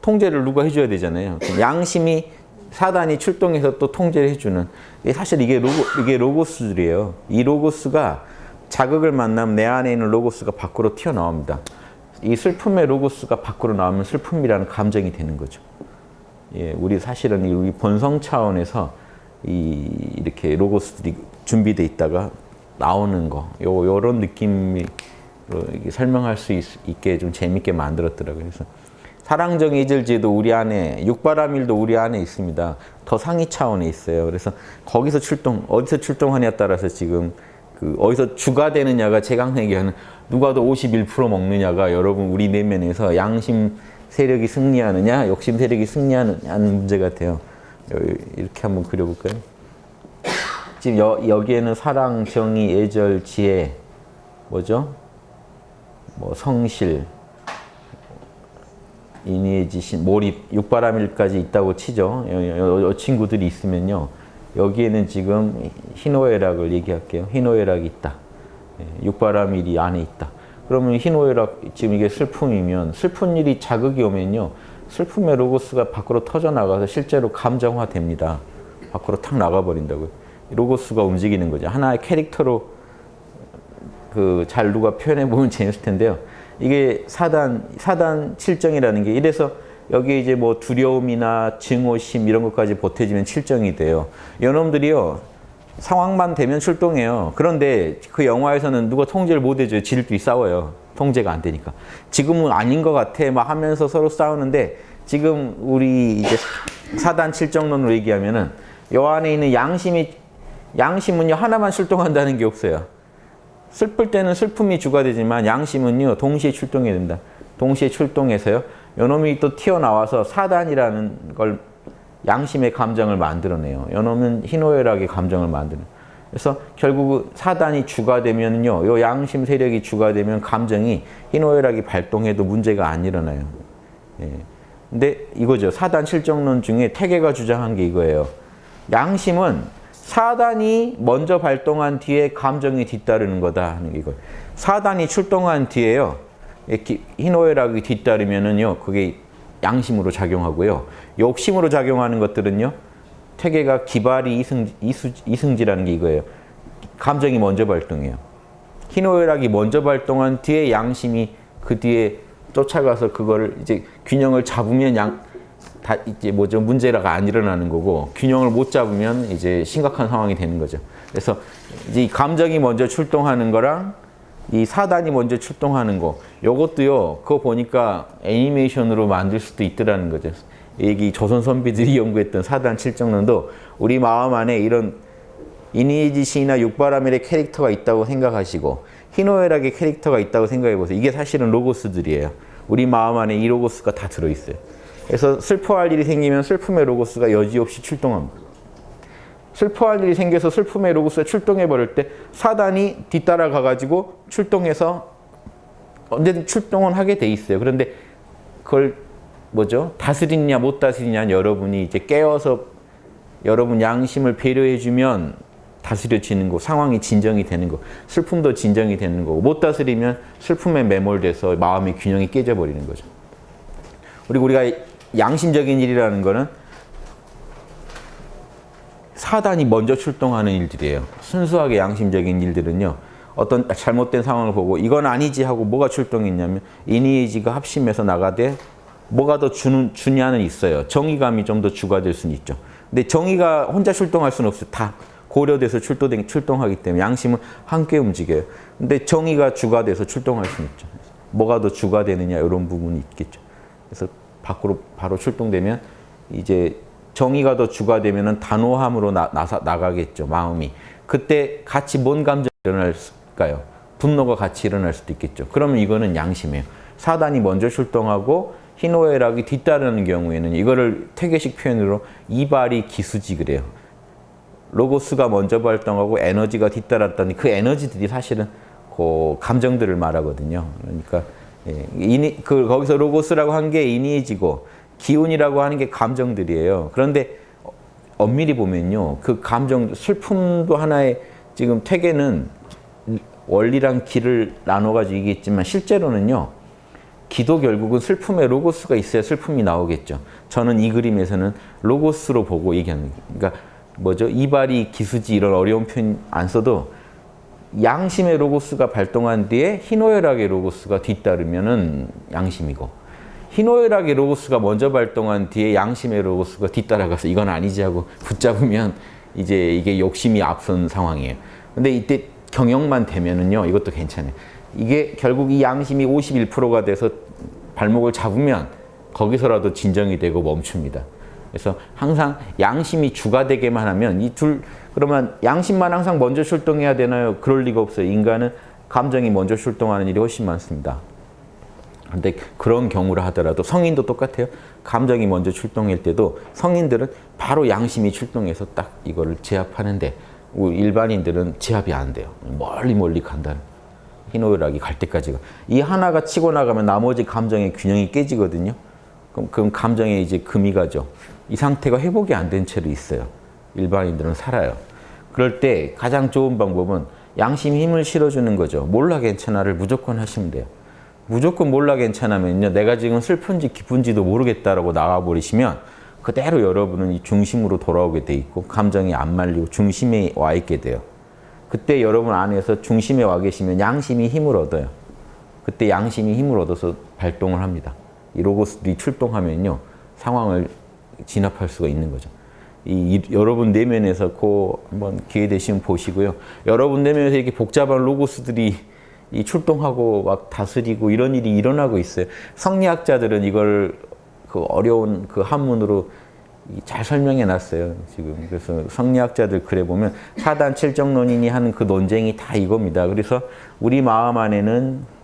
통제를 누가 해줘야 되잖아요. 양심이 사단이 출동해서 또 통제를 해주는. 사실 이게 로고스들이에요. 이 로고스가 자극을 만나면 내 안에 있는 로고스가 밖으로 튀어나옵니다. 이 슬픔의 로고스가 밖으로 나오면 슬픔이라는 감정이 되는 거죠. 예, 우리 사실은 우리 본성 차원에서 이렇게 로고스들이 준비되어 있다가 나오는 거, 요런 느낌이 설명할 수 있게 좀 재밌게 만들었더라고요. 그래서 사랑정 이절지도 우리 안에, 육바라밀도 우리 안에 있습니다. 더 상위 차원에 있어요. 그래서 거기서 어디서 출동하냐에 따라서 지금 어디서 주가 되느냐가 제강생 얘기하는 누가 더 51% 먹느냐가 여러분 우리 내면에서 양심 세력이 승리하느냐, 욕심 세력이 승리하느냐 하는 문제 같아요. 이렇게 한번 그려볼까요? 지금 여기에는 사랑, 정의, 애절, 지혜, 뭐죠? 뭐 성실, 인의지신, 몰입, 육바라밀까지 있다고 치죠. 이 친구들이 있으면요. 여기에는 지금 희노애락을 얘기할게요. 희노애락이 있다. 육바라밀이 안에 있다. 그러면 희노애락, 지금 이게 슬픔이면 슬픈 일이 자극이 오면요. 슬픔의 로고스가 밖으로 터져나가서 실제로 감정화됩니다. 밖으로 탁 나가버린다고요. 로고스가 움직이는 거죠. 하나의 캐릭터로 잘 누가 표현해보면 재밌을 텐데요. 이게 사단 칠정이라는 게 이래서 여기 이제 뭐 두려움이나 증오심 이런 것까지 보태지면 칠정이 돼요. 이놈들이요. 상황만 되면 출동해요. 그런데 그 영화에서는 누가 통제를 못 해줘요. 지들끼리 싸워요. 통제가 안 되니까. 지금은 아닌 것 같아 막 하면서 서로 싸우는데 지금 우리 이제 사단 칠정론으로 얘기하면은 요 안에 있는 양심은요 하나만 출동한다는 게 없어요. 슬플 때는 슬픔이 주가 되지만 양심은요 동시에 출동해야 된다. 동시에 출동해서요. 요놈이 또 튀어나와서 사단이라는 걸 양심의 감정을 만들어내요. 요놈은 희노애락의 감정을 만드는. 그래서 결국 사단이 주가 되면요. 요 양심 세력이 주가 되면 감정이 희노애락이 발동해도 문제가 안 일어나요. 예. 근데 이거죠. 사단 칠정론 중에 태계가 주장한 게 이거예요. 양심은 사단이 먼저 발동한 뒤에 감정이 뒤따르는 거다 하는 게 이거예요. 사단이 출동한 뒤에요. 희노애락이 뒤따르면은요. 그게 양심으로 작용하고요. 욕심으로 작용하는 것들은요. 태계가 기발이 이승지라는 게 이거예요. 감정이 먼저 발동해요. 희노애락이 먼저 발동한 뒤에 양심이 그 뒤에 쫓아가서 그거를 이제 균형을 잡으면 이제 뭐죠? 문제가 안 일어나는 거고 균형을 못 잡으면 이제 심각한 상황이 되는 거죠. 그래서 이제 이 감정이 먼저 출동하는 거랑 이 사단이 먼저 출동하는 거 요것도요. 그거 보니까 애니메이션으로 만들 수도 있더라는 거죠. 이 조선 선비들이 연구했던 사단 칠정론도 우리 마음 안에 이런 인의지신이나 육바라밀의 캐릭터가 있다고 생각하시고 희노애락의 캐릭터가 있다고 생각해 보세요. 이게 사실은 로고스들이에요. 우리 마음 안에 이 로고스가 다 들어있어요. 그래서 슬퍼할 일이 생기면 슬픔의 로고스가 여지없이 출동합니다. 슬퍼할 일이 생겨서 슬픔의 로고스가 출동해 버릴 때 사단이 뒤따라 가가지고 출동해서 언제든 출동은 하게 돼 있어요. 그런데 그걸 뭐죠? 다스리냐 못 다스리냐 여러분이 이제 깨어서 여러분 양심을 배려해주면 다스려지는 거, 상황이 진정이 되는 거, 슬픔도 진정이 되는 거고 못 다스리면 슬픔에 매몰돼서 마음의 균형이 깨져버리는 거죠. 그리고 우리가 양심적인 일이라는 거는 사단이 먼저 출동하는 일들이에요. 순수하게 양심적인 일들은요. 어떤 잘못된 상황을 보고 이건 아니지 하고 뭐가 출동했냐면 인의지가 합심해서 나가되 뭐가 더 주냐는 있어요. 정의감이 좀 더 주가 될 수는 있죠. 근데 정의가 혼자 출동할 수는 없어요. 다 고려돼서 출동하기 때문에 양심은 함께 움직여요. 근데 정의가 주가 돼서 출동할 수는 있죠. 뭐가 더 주가 되느냐 이런 부분이 있겠죠. 그래서 밖으로 바로 출동되면 이제 정의가 더 주가 되면은 단호함으로 나가겠죠. 마음이. 그때 같이 뭔 감정이 일어날까요? 분노가 같이 일어날 수도 있겠죠. 그러면 이거는 양심이에요. 사단이 먼저 출동하고 희노애락이 뒤따르는 경우에는 이거를 퇴계식 표현으로 이발이 기수지 그래요. 로고스가 먼저 발동하고 에너지가 뒤따랐더니 그 에너지들이 사실은 그 감정들을 말하거든요. 그러니까 거기서 로고스라고 한 게 인의지고 기운이라고 하는 게 감정들이에요. 그런데 엄밀히 보면요. 그 감정, 슬픔도 하나의 지금 퇴계는 원리랑 기를 나눠가지고 얘기했지만 실제로는요. 기도 결국은 슬픔에 로고스가 있어야 슬픔이 나오겠죠. 저는 이 그림에서는 로고스로 보고 얘기하는 거예요. 그러니까 뭐죠? 이발이, 기수지 이런 어려운 표현 안 써도 양심의 로고스가 발동한 뒤에 희노애락의 로고스가 뒤따르면은 양심이고 희노애락의 로고스가 먼저 발동한 뒤에 양심의 로고스가 뒤따라가서 이건 아니지 하고 붙잡으면 이제 이게 욕심이 앞선 상황이에요. 근데 이때 경영만 되면은요, 이것도 괜찮아요. 이게 결국 이 양심이 51%가 돼서 발목을 잡으면 거기서라도 진정이 되고 멈춥니다. 그래서 항상 양심이 주가 되게만 하면 이 둘, 그러면 양심만 항상 먼저 출동해야 되나요? 그럴 리가 없어요. 인간은 감정이 먼저 출동하는 일이 훨씬 많습니다. 근데 그런 경우를 하더라도 성인도 똑같아요. 감정이 먼저 출동할 때도 성인들은 바로 양심이 출동해서 딱 이거를 제압하는데 일반인들은 제압이 안 돼요. 멀리 간다는. 희노애락이 갈 때까지가. 이 하나가 치고 나가면 나머지 감정의 균형이 깨지거든요. 그럼 감정에 이제 금이 가죠. 이 상태가 회복이 안 된 채로 있어요. 일반인들은 살아요. 그럴 때 가장 좋은 방법은 양심이 힘을 실어주는 거죠. 몰라 괜찮아를 무조건 하시면 돼요. 무조건 몰라 괜찮으면요. 내가 지금 슬픈지 기쁜지도 모르겠다라고 나와버리시면 그대로 여러분은 이 중심으로 돌아오게 돼 있고 감정이 안 말리고 중심에 와 있게 돼요. 그때 여러분 안에서 중심에 와 계시면 양심이 힘을 얻어요. 그때 양심이 힘을 얻어서 발동을 합니다. 이 로고스들이 출동하면요. 상황을 진압할 수가 있는 거죠. 여러분 내면에서 한번 기회 되시면 보시고요. 여러분 내면에서 이렇게 복잡한 로고스들이 출동하고 막 다스리고 이런 일이 일어나고 있어요. 성리학자들은 이걸 그 어려운 그 한문으로 잘 설명해 놨어요. 지금. 그래서 성리학자들 글에 보면 사단 칠정론인이 하는 그 논쟁이 다 이겁니다. 그래서 우리 마음 안에는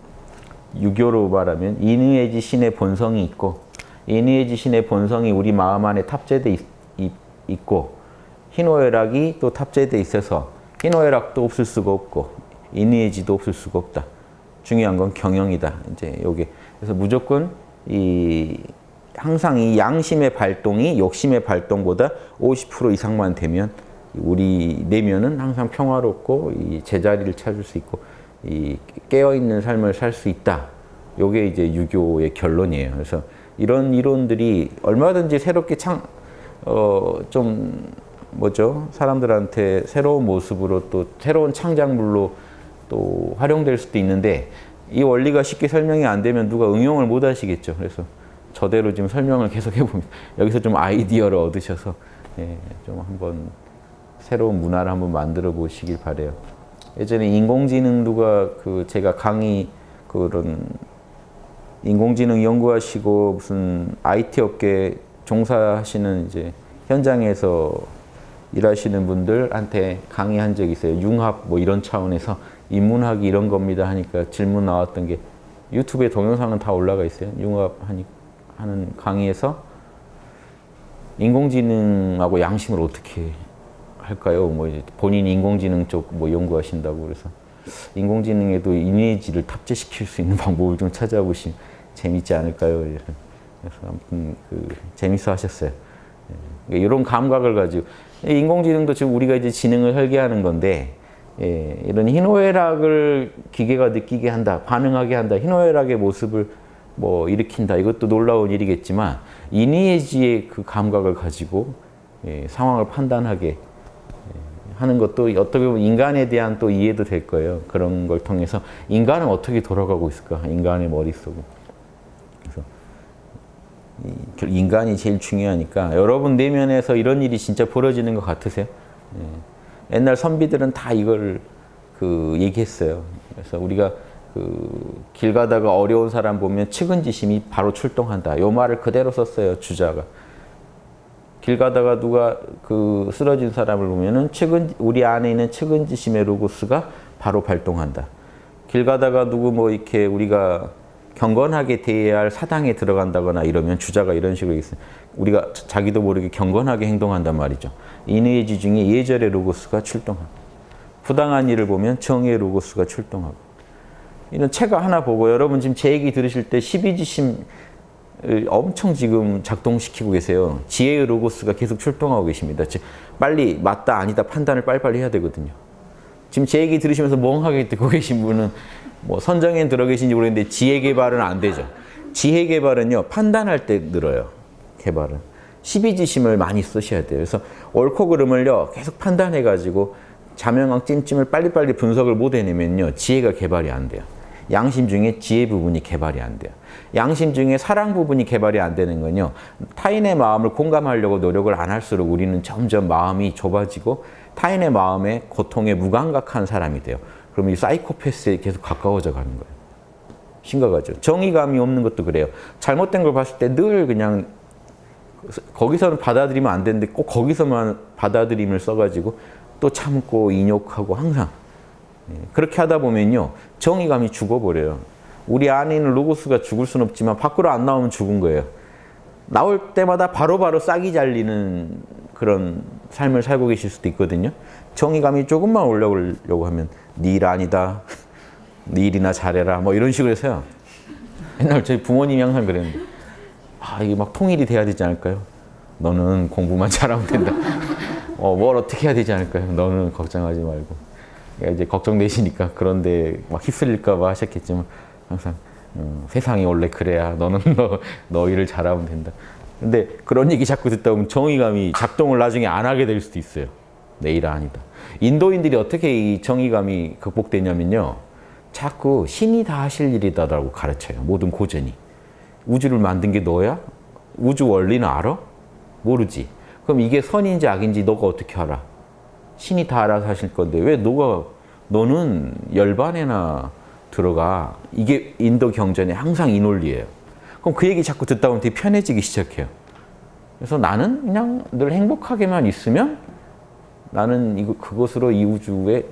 유교로 말하면 인의해지 신의 본성이 있고 인의해지 신의 본성이 우리 마음 안에 탑재돼 있고 희노애락이 또 탑재돼 있어서 희노애락도 없을 수가 없고 인의해지도 없을 수가 없다. 중요한 건 경영이다. 이제 요게 그래서 무조건 항상 이 양심의 발동이 욕심의 발동보다 50% 이상만 되면 우리 내면은 항상 평화롭고 이 제자리를 찾을 수 있고 이 깨어있는 삶을 살 수 있다. 요게 이제 유교의 결론이에요. 그래서 이런 이론들이 얼마든지 새롭게 사람들한테 새로운 모습으로 또 새로운 창작물로 또 활용될 수도 있는데 이 원리가 쉽게 설명이 안 되면 누가 응용을 못 하시겠죠. 그래서 저대로 지금 설명을 계속 해봅니다. 여기서 좀 아이디어를 얻으셔서 좀 한번 새로운 문화를 한번 만들어 보시길 바래요. 예전에 인공지능 제가 강의 그런 인공지능 연구하시고 무슨 IT 업계 종사하시는 이제 현장에서 일하시는 분들한테 강의한 적이 있어요. 융합 뭐 이런 차원에서 인문학이 이런 겁니다 하니까 질문 나왔던 게 유튜브에 동영상은 다 올라가 있어요. 융합하는 강의에서 인공지능하고 양심을 어떻게 할까요? 뭐 본인이 인공지능 쪽 뭐 연구하신다고 그래서 인공지능에도 인의지를 탑재시킬 수 있는 방법을 좀 찾아보시면 재밌지 않을까요? 그래서 아무튼 재밌어 하셨어요. 이런 감각을 가지고 인공지능도 지금 우리가 이제 지능을 설계하는 건데 이런 희노애락을 기계가 느끼게 한다, 반응하게 한다, 희노애락의 모습을 뭐 일으킨다. 이것도 놀라운 일이겠지만 인의지의 그 감각을 가지고 상황을 판단하게 하는 것도 어떻게 보면 인간에 대한 또 이해도 될 거예요. 그런 걸 통해서 인간은 어떻게 돌아가고 있을까? 인간의 머릿속은. 그래서 인간이 제일 중요하니까 여러분 내면에서 이런 일이 진짜 벌어지는 것 같으세요? 옛날 선비들은 다 이걸 얘기했어요. 그래서 우리가 길 가다가 어려운 사람 보면 측은지심이 바로 출동한다. 요 말을 그대로 썼어요. 주자가. 길 가다가 누가 쓰러진 사람을 보면은 우리 안에 있는 측은지심의 로고스가 바로 발동한다. 길 가다가 누구 뭐 이렇게 우리가 경건하게 대해야 할 사당에 들어간다거나 이러면 주자가 이런 식으로 있어요. 우리가 자기도 모르게 경건하게 행동한단 말이죠. 인의지 중에 예절의 로고스가 출동합니다. 부당한 일을 보면 정의 로고스가 출동하고. 이런 책 하나 보고 여러분 지금 제 얘기 들으실 때 12지심 엄청 지금 작동시키고 계세요. 지혜의 로고스가 계속 출동하고 계십니다. 즉 빨리 맞다 아니다 판단을 빨리빨리 해야 되거든요. 지금 제 얘기 들으시면서 멍하게 듣고 계신 분은 뭐 선정에 들어 계신지 모르겠는데 지혜 개발은 안 되죠. 지혜 개발은요, 판단할 때 늘어요. 개발은. 십이지심을 많이 쓰셔야 돼요. 그래서 옳고 그름을요, 계속 판단해가지고 자명한 찜찜을 빨리빨리 분석을 못 해내면요, 지혜가 개발이 안 돼요. 양심 중에 지혜 부분이 개발이 안 돼요. 양심 중에 사랑 부분이 개발이 안 되는 건요, 타인의 마음을 공감하려고 노력을 안 할수록 우리는 점점 마음이 좁아지고 타인의 마음에 고통에 무감각한 사람이 돼요. 그럼 이 사이코패스에 계속 가까워져 가는 거예요. 심각하죠. 정의감이 없는 것도 그래요. 잘못된 걸 봤을 때 늘 그냥 거기서는 받아들이면 안 되는데 꼭 거기서만 받아들임을 써가지고 또 참고 인욕하고 항상 그렇게 하다 보면요, 정의감이 죽어버려요. 우리 안에 있는 로고스가 죽을 수는 없지만 밖으로 안 나오면 죽은 거예요. 나올 때마다 바로바로 싹이 잘리는 그런 삶을 살고 계실 수도 있거든요. 정의감이 조금만 올라오려고 하면 네 일 아니다, 네 일이나 잘해라, 뭐 이런 식으로 해서요. 옛날 저희 부모님이 항상 그랬는데, 이게 막 통일이 돼야 되지 않을까요? 너는 공부만 잘하면 된다. 뭘 어떻게 해야 되지 않을까요? 너는 걱정하지 말고. 이제 걱정되시니까 그런데 막 휩쓸릴까 봐 하셨겠지만 항상 세상이 원래 그래야 너는 너 일을 잘하면 된다. 근데 그런 얘기 자꾸 듣다 보면 정의감이 작동을 나중에 안 하게 될 수도 있어요. 내 일 아니다. 인도인들이 어떻게 이 정의감이 극복되냐면요, 자꾸 신이 다 하실 일이다라고 가르쳐요. 모든 고전이. 우주를 만든 게 너야? 우주 원리는 알아? 모르지. 그럼 이게 선인지 악인지 너가 어떻게 알아? 신이 다 알아서 하실 건데 왜 너는 열반에나 들어가. 이게 인도 경전에 항상 이 논리예요. 그럼 그 얘기 자꾸 듣다 보면 되게 편해지기 시작해요. 그래서 나는 그냥 늘 행복하게만 있으면 나는 그것으로 이 우주에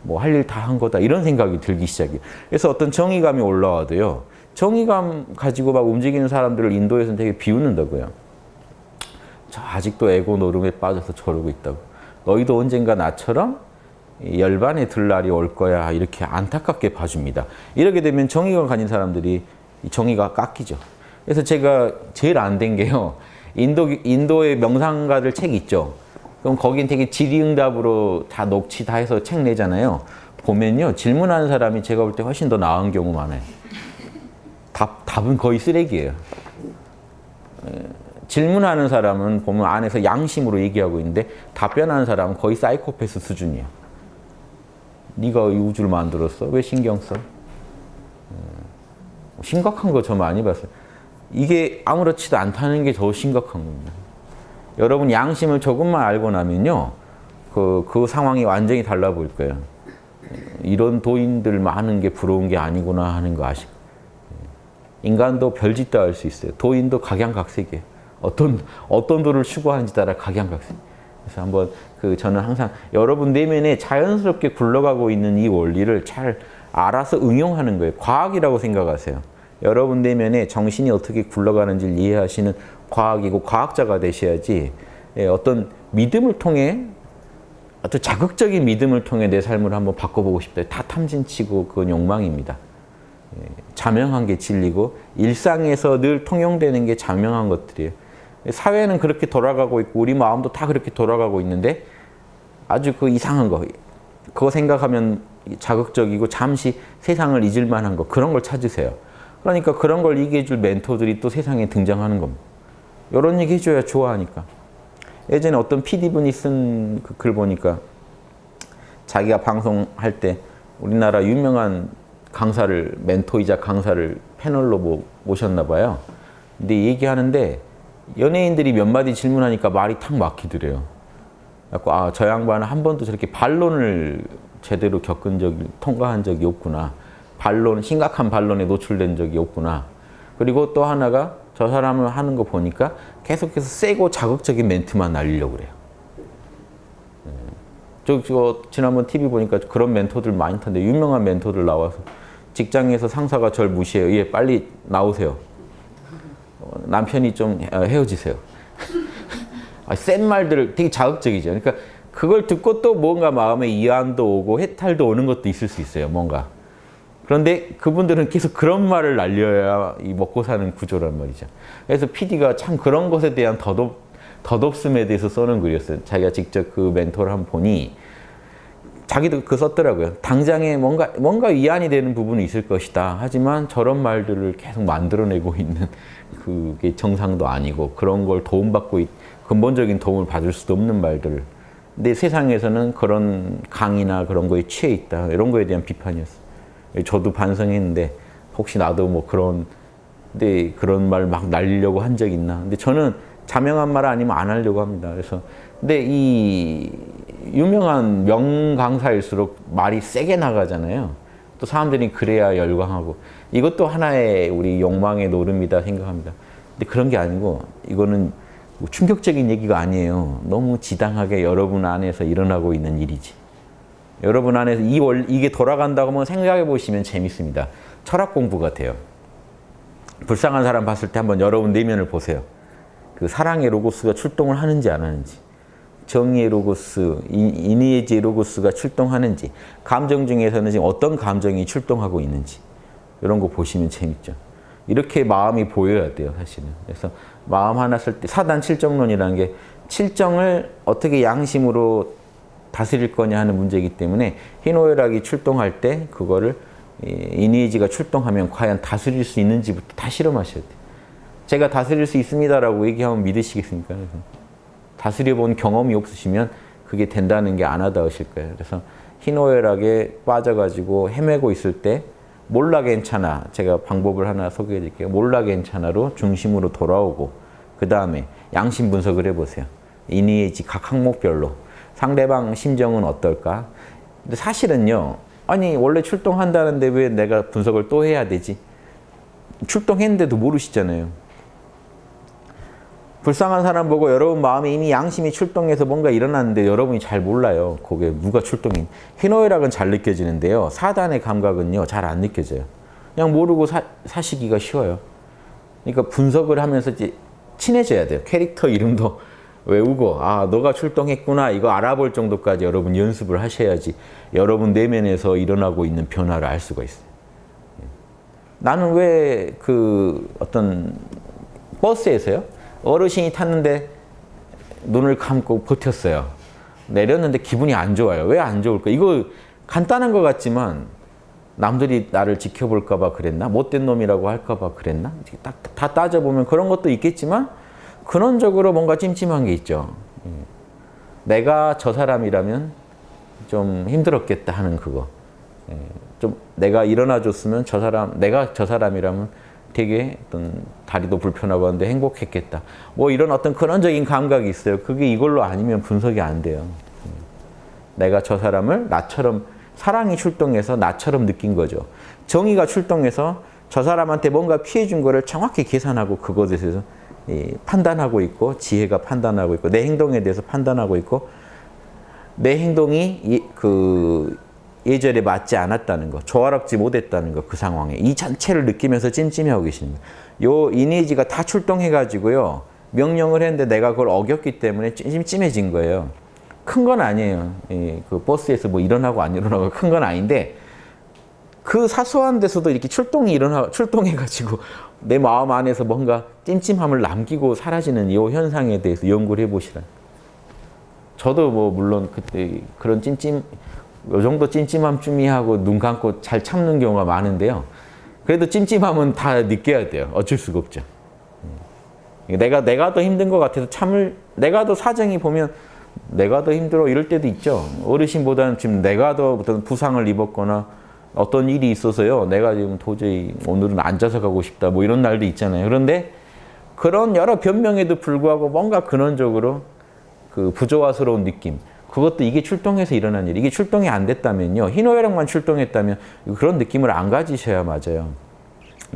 뭐 할 일 다 한 거다, 이런 생각이 들기 시작해요. 그래서 어떤 정의감이 올라와도요, 정의감 가지고 막 움직이는 사람들을 인도에서는 되게 비웃는다고요. 저 아직도 에고 노름에 빠져서 저러고 있다고. 너희도 언젠가 나처럼 열반에 들 날이 올 거야, 이렇게 안타깝게 봐줍니다. 이렇게 되면 정의감 가진 사람들이 정의가 깎이죠. 그래서 제가 제일 안 된 게요, 인도의 명상가들 책 있죠. 그럼 거긴 되게 질의응답으로 다 녹취 다 해서 책 내잖아요. 보면요, 질문하는 사람이 제가 볼 때 훨씬 더 나은 경우 많아요. 답은 거의 쓰레기예요. 질문하는 사람은 보면 안에서 양심으로 얘기하고 있는데 답변하는 사람은 거의 사이코패스 수준이에요. 네가 이 우주를 만들었어? 왜 신경 써? 심각한 거 저 많이 봤어요. 이게 아무렇지도 않다는 게 더 심각한 겁니다. 여러분 양심을 조금만 알고 나면요, 그 상황이 완전히 달라 보일 거예요. 이런 도인들 많은 게 부러운 게 아니구나 하는 거 아시고. 인간도 별짓도 할 수 있어요. 도인도 각양각색이에요. 어떤 도를 추구하는지 따라 각양각색. 그래서 한번 저는 항상 여러분 내면에 자연스럽게 굴러가고 있는 이 원리를 잘 알아서 응용하는 거예요. 과학이라고 생각하세요. 여러분 내면에 정신이 어떻게 굴러가는지를 이해하시는 과학이고 과학자가 되셔야지, 어떤 믿음을 통해, 어떤 자극적인 믿음을 통해 내 삶을 한번 바꿔보고 싶다. 다 탐진치고 그건 욕망입니다. 자명한 게 진리고 일상에서 늘 통용되는 게 자명한 것들이에요. 사회는 그렇게 돌아가고 있고 우리 마음도 다 그렇게 돌아가고 있는데 아주 이상한 거, 그거 생각하면 자극적이고 잠시 세상을 잊을 만한 거, 그런 걸 찾으세요. 그러니까 그런 걸 얘기해 줄 멘토들이 또 세상에 등장하는 겁니다. 이런 얘기 해줘야 좋아하니까. 예전에 어떤 PD분이 쓴 그 글 보니까 자기가 방송할 때 우리나라 유명한 강사를, 멘토이자 강사를 패널로 모셨나 봐요. 근데 얘기하는데 연예인들이 몇 마디 질문하니까 말이 탁 막히더래요. 그래서 저 양반은 한 번도 저렇게 반론을 제대로 통과한 적이 없구나. 심각한 반론에 노출된 적이 없구나. 그리고 또 하나가 저 사람을 하는 거 보니까 계속해서 세고 자극적인 멘트만 날리려고 그래요. 저 지난번 TV 보니까 그런 멘토들 많이 탔는데, 유명한 멘토들 나와서 직장에서 상사가 절 무시해요. 예, 빨리 나오세요. 남편이 좀 헤어지세요. 센 말들 되게 자극적이죠. 그러니까 그걸 듣고 또 뭔가 마음에 이안도 오고 해탈도 오는 것도 있을 수 있어요. 뭔가. 그런데 그분들은 계속 그런 말을 날려야 이 먹고 사는 구조란 말이죠. 그래서 PD가 참 그런 것에 대한 덧없음에 대해서 써는 글이었어요. 자기가 직접 그 멘토를 한번 보니 자기도 그 썼더라고요. 당장에 뭔가 위안이 되는 부분이 있을 것이다. 하지만 저런 말들을 계속 만들어내고 있는 그게 정상도 아니고 그런 걸 근본적인 도움을 받을 수도 없는 말들을. 근데 세상에서는 그런 강의나 그런 거에 취해 있다. 이런 거에 대한 비판이었어요. 저도 반성했는데 혹시 나도 뭐 그런 말 막 날리려고 한 적 있나. 근데 저는 자명한 말 아니면 안 하려고 합니다. 그래서 근데 이 유명한 명강사일수록 말이 세게 나가잖아요. 또 사람들이 그래야 열광하고 이것도 하나의 우리 욕망의 노름이다 생각합니다. 근데 그런 게 아니고 이거는 뭐 충격적인 얘기가 아니에요. 너무 지당하게 여러분 안에서 일어나고 있는 일이지. 여러분 안에서 이게 돌아간다고 한번 생각해 보시면 재밌습니다. 철학 공부 같아요. 불쌍한 사람 봤을 때 한번 여러분 내면을 보세요. 그 사랑의 로고스가 출동을 하는지 안 하는지, 정의의 로고스, 이니에지의 로고스가 출동하는지, 감정 중에서는 지금 어떤 감정이 출동하고 있는지 이런 거 보시면 재밌죠. 이렇게 마음이 보여야 돼요, 사실은. 그래서 마음 하나 쓸 때 사단 칠정론이라는 게 칠정을 어떻게 양심으로 다스릴 거냐 하는 문제이기 때문에 희노애락이 출동할 때 그거를 이니에지가 출동하면 과연 다스릴 수 있는지부터 다 실험하셔야 돼요. 제가 다스릴 수 있습니다라고 얘기하면 믿으시겠습니까? 다스려 본 경험이 없으시면 그게 된다는 게 안 와닿으실 거예요. 그래서 희노애락에 빠져가지고 헤매고 있을 때 몰라 괜찮아. 제가 방법을 하나 소개해 드릴게요. 몰라 괜찮아로 중심으로 돌아오고 그 다음에 양심 분석을 해보세요. 이니에지 각 항목별로 상대방 심정은 어떨까? 근데 사실은요. 아니 원래 출동한다는데 왜 내가 분석을 또 해야 되지? 출동했는데도 모르시잖아요. 불쌍한 사람 보고 여러분 마음에 이미 양심이 출동해서 뭔가 일어났는데 여러분이 잘 몰라요. 그게 누가 출동인. 희노애락은 잘 느껴지는데요. 사단의 감각은요. 잘 안 느껴져요. 그냥 모르고 사시기가 쉬워요. 그러니까 분석을 하면서 이제 친해져야 돼요. 캐릭터 이름도 외우고 아 너가 출동했구나 이거 알아볼 정도까지 여러분 연습을 하셔야지 여러분 내면에서 일어나고 있는 변화를 알 수가 있어요. 나는 왜 그 어떤 버스에서요? 어르신이 탔는데 눈을 감고 버텼어요. 내렸는데 기분이 안 좋아요. 왜 안 좋을까? 이거 간단한 것 같지만 남들이 나를 지켜볼까 봐 그랬나? 못된 놈이라고 할까 봐 그랬나? 다 따져보면 그런 것도 있겠지만 근원적으로 뭔가 찜찜한 게 있죠. 내가 저 사람이라면 좀 힘들었겠다 하는 그거. 좀 내가 일어나 줬으면 내가 저 사람이라면 되게 어떤 다리도 불편하고 한데 행복했겠다. 뭐 이런 어떤 근원적인 감각이 있어요. 그게 이걸로 아니면 분석이 안 돼요. 내가 저 사람을 나처럼 사랑이 출동해서 나처럼 느낀 거죠. 정의가 출동해서 저 사람한테 뭔가 피해 준 거를 정확히 계산하고 그것에 대해서 판단하고 있고 지혜가 판단하고 있고 내 행동에 대해서 판단하고 있고 내 행동이 예절에 맞지 않았다는 거, 조화롭지 못했다는 거, 그 상황에 이 전체를 느끼면서 찜찜해하고 계십니다. 요 이니지가 다 출동해가지고요 명령을 했는데 내가 그걸 어겼기 때문에 찜찜해진 거예요. 큰 건 아니에요. 그 버스에서 뭐 일어나고 안 일어나고 큰 건 아닌데 그 사소한 데서도 이렇게 출동해가지고 내 마음 안에서 뭔가 찜찜함을 남기고 사라지는 이 현상에 대해서 연구를 해보시라. 저도 뭐 물론 그때 그런 요 정도 찜찜함쯤이하고 눈 감고 잘 참는 경우가 많은데요. 그래도 찜찜함은 다 느껴야 돼요. 어쩔 수가 없죠. 내가 더 힘든 것 같아서 내가 더 사정이 보면 내가 더 힘들어 이럴 때도 있죠. 어르신보다는 지금 내가 더 어떤 부상을 입었거나 어떤 일이 있어서요. 내가 지금 도저히 오늘은 앉아서 가고 싶다. 뭐 이런 날도 있잖아요. 그런데 그런 여러 변명에도 불구하고 뭔가 근원적으로 그 부조화스러운 느낌. 그것도 이게 출동해서 일어난 일. 이게 출동이 안 됐다면요. 희노애락만 출동했다면 그런 느낌을 안 가지셔야 맞아요.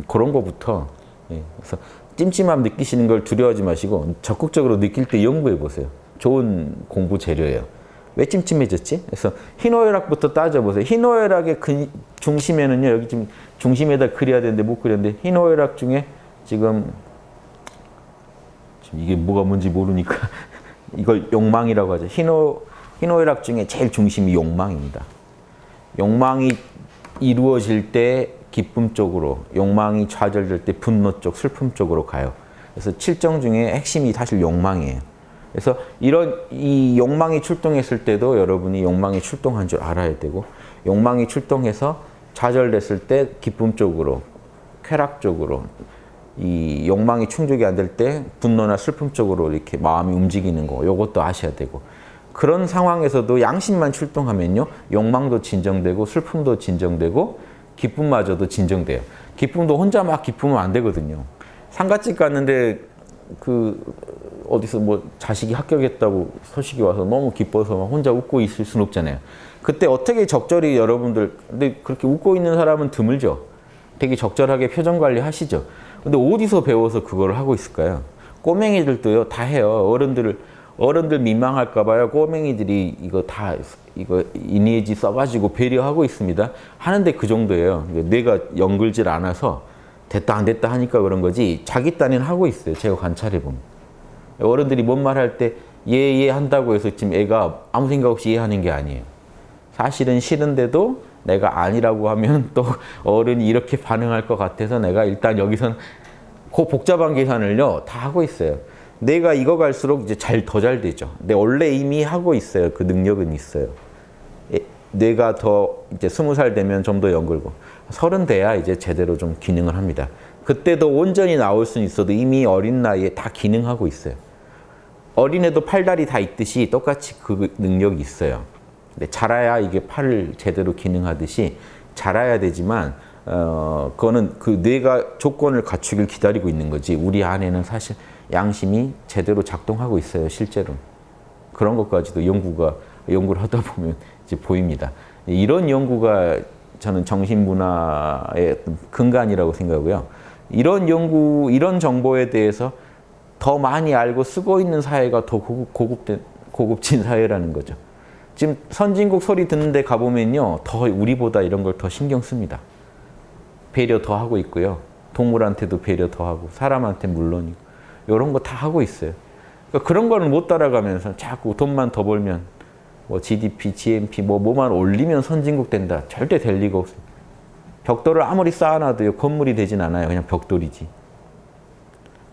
그런 거부터. 그래서 찜찜함 느끼시는 걸 두려워하지 마시고 적극적으로 느낄 때 연구해 보세요. 좋은 공부 재료예요. 왜 찜찜해졌지? 그래서 희노애락부터 따져보세요. 희노애락의 중심에는요. 여기 지금 중심에다 그려야 되는데 못 그렸는데 희노애락 중에 지금 이게 뭐가 뭔지 모르니까 이걸 욕망이라고 하죠. 희노애락 중에 제일 중심이 욕망입니다. 욕망이 이루어질 때 기쁨 쪽으로, 욕망이 좌절될 때 분노 쪽, 슬픔 쪽으로 가요. 그래서 칠정 중에 핵심이 사실 욕망이에요. 그래서 이 욕망이 출동했을 때도 여러분이 욕망이 출동한 줄 알아야 되고, 욕망이 출동해서 좌절됐을 때 기쁨 쪽으로, 쾌락 쪽으로, 이 욕망이 충족이 안 될 때 분노나 슬픔 쪽으로 이렇게 마음이 움직이는 거, 요것도 아셔야 되고, 그런 상황에서도 양심만 출동하면요, 욕망도 진정되고 슬픔도 진정되고 기쁨마저도 진정돼요. 기쁨도 혼자 막 기쁘면 안 되거든요. 상가집 갔는데 어디서 뭐 자식이 합격했다고 소식이 와서 너무 기뻐서 막 혼자 웃고 있을 수는 없잖아요. 그때 어떻게 적절히 여러분들, 근데 그렇게 웃고 있는 사람은 드물죠. 되게 적절하게 표정 관리 하시죠. 근데 어디서 배워서 그걸 하고 있을까요? 꼬맹이들도요, 다 해요. 어른들 민망할까 봐요. 꼬맹이들이 이거 이니에지 써가지고 배려하고 있습니다. 하는데 그 정도예요. 뇌가 연글질 않아서 됐다 안 됐다 하니까 그런 거지, 자기 딴에는 하고 있어요. 제가 관찰해 보면. 어른들이 뭔 말 할 때 예 한다고 해서 지금 애가 아무 생각 없이 이해하는 게 아니에요. 사실은 싫은데도 내가 아니라고 하면 또 어른이 이렇게 반응할 것 같아서 내가 일단 여기선 그 복잡한 계산을요 다 하고 있어요. 내가 이거 갈수록 이제 더 잘 되죠. 근데 원래 이미 하고 있어요. 그 능력은 있어요. 뇌가 더 이제 20살 되면 좀 더 연글고 30 돼야 이제 제대로 좀 기능을 합니다. 그때도 온전히 나올 수는 있어도 이미 어린 나이에 다 기능하고 있어요. 어린애도 팔다리 다 있듯이 똑같이 그 능력이 있어요. 근데 자라야 이게 팔을 제대로 기능하듯이 자라야 되지만 그거는 그 뇌가 조건을 갖추길 기다리고 있는 거지, 우리 안에는 사실 양심이 제대로 작동하고 있어요. 실제로 그런 것까지도 연구를 하다 보면 이제 보입니다. 이런 연구가 저는 정신문화의 근간이라고 생각하고요. 이런 연구, 이런 정보에 대해서 더 많이 알고 쓰고 있는 사회가 더 고급진 사회라는 거죠. 지금 선진국 소리 듣는 데 가보면요, 더 우리보다 이런 걸 더 신경 씁니다. 배려 더 하고 있고요. 동물한테도 배려 더 하고, 사람한테 물론이고, 이런 거 다 하고 있어요. 그러니까 그런 거는 못 따라가면서 자꾸 돈만 더 벌면, 뭐 GDP, GNP, 뭐만 올리면 선진국 된다. 절대 될 리가 없어요. 벽돌을 아무리 쌓아놔도요, 건물이 되진 않아요. 그냥 벽돌이지.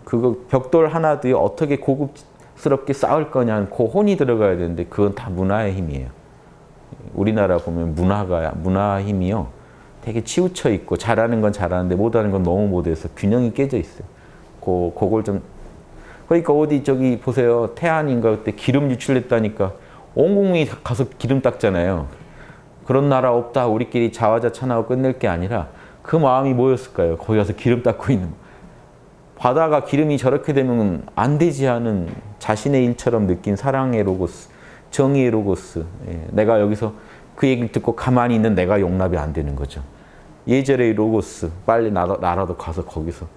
그거 벽돌 하나도요, 어떻게 고급스럽게 쌓을 거냐는 그 혼이 들어가야 되는데, 그건 다 문화의 힘이에요. 우리나라 보면 문화 힘이요, 되게 치우쳐 있고, 잘하는 건 잘하는데 못하는 건 너무 못해서 균형이 깨져 있어요. 그걸 좀, 그러니까 어디 저기 보세요. 태안인가 그때 기름 유출됐다니까 온 국민이 가서 기름 닦잖아요. 그런 나라 없다, 우리끼리 자화자찬하고 끝낼 게 아니라 그 마음이 뭐였을까요? 거기 가서 기름 닦고 있는 거. 바다가 기름이 저렇게 되면 안 되지 하는 자신의 일처럼 느낀 사랑의 로고스, 정의의 로고스. 내가 여기서 그 얘기를 듣고 가만히 있는 내가 용납이 안 되는 거죠. 예절의 로고스, 빨리 나라도 가서 거기서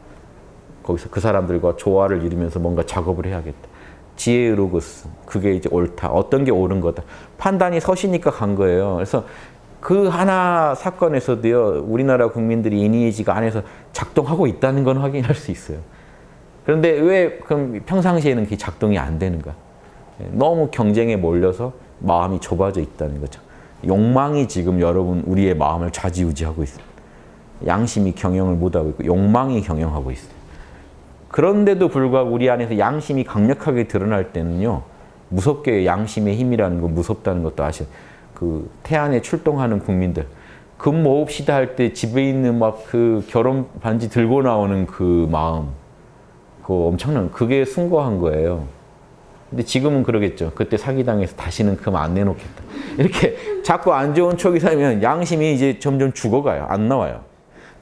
그 사람들과 조화를 이루면서 뭔가 작업을 해야겠다. 지혜의 로고스, 그게 이제 옳다. 어떤 게 옳은 거다. 판단이 서시니까 간 거예요. 그래서 그 하나 사건에서도요, 우리나라 국민들이 이니에지가 안에서 작동하고 있다는 건 확인할 수 있어요. 그런데 왜 그럼 평상시에는 그게 작동이 안 되는가? 너무 경쟁에 몰려서 마음이 좁아져 있다는 거죠. 욕망이 지금 여러분 우리의 마음을 좌지우지하고 있어요. 양심이 경영을 못하고 있고 욕망이 경영하고 있어요. 그런데도 불구하고 우리 안에서 양심이 강력하게 드러날 때는요, 무섭게 양심의 힘이라는 거, 무섭다는 것도 아셔요. 그 태안에 출동하는 국민들, 금 모읍시다 할 때 집에 있는 막 그 결혼 반지 들고 나오는 그 마음, 그거 엄청난, 그게 숭고한 거예요. 근데 지금은 그러겠죠. 그때 사기당해서 다시는 금 안 내놓겠다. 이렇게 자꾸 안 좋은 촉이 살면 양심이 이제 점점 죽어가요. 안 나와요.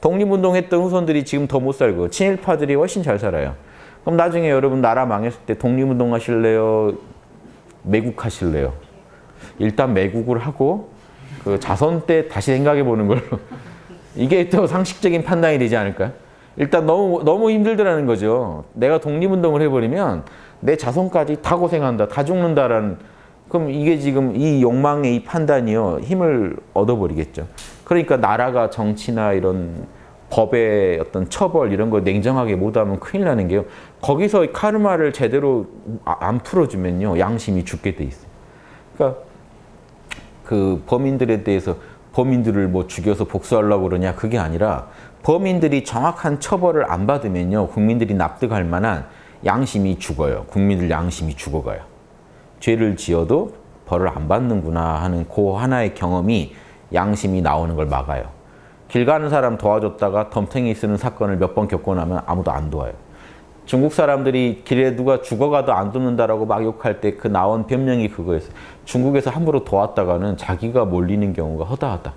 독립운동했던 후손들이 지금 더 못 살고 친일파들이 훨씬 잘 살아요. 그럼 나중에 여러분 나라 망했을 때 독립운동 하실래요? 매국하실래요? 일단 매국을 하고 그 자손 때 다시 생각해 보는 걸로. 이게 또 상식적인 판단이 되지 않을까요? 일단 너무 힘들더라는 거죠. 내가 독립운동을 해버리면 내 자손까지 다 고생한다, 다 죽는다라는, 그럼 이게 지금 이 욕망의 이 판단이요, 힘을 얻어버리겠죠. 그러니까 나라가 정치나 이런 법의 어떤 처벌 이런 거 냉정하게 못하면 큰일 나는 게요, 거기서 카르마를 제대로 안 풀어주면요, 양심이 죽게 돼 있어요. 그러니까 그 범인들에 대해서 범인들을 뭐 죽여서 복수하려고 그러냐, 그게 아니라 범인들이 정확한 처벌을 안 받으면요, 국민들이 납득할 만한 양심이 죽어요. 국민들 양심이 죽어가요. 죄를 지어도 벌을 안 받는구나 하는 그 하나의 경험이 양심이 나오는 걸 막아요. 길 가는 사람 도와줬다가 덤탱이 쓰는 사건을 몇 번 겪고 나면 아무도 안 도와요. 중국 사람들이 길에 누가 죽어가도 안 돕는다라고 막 욕할 때 그 나온 변명이 그거였어요. 중국에서 함부로 도왔다가는 자기가 몰리는 경우가 허다하다.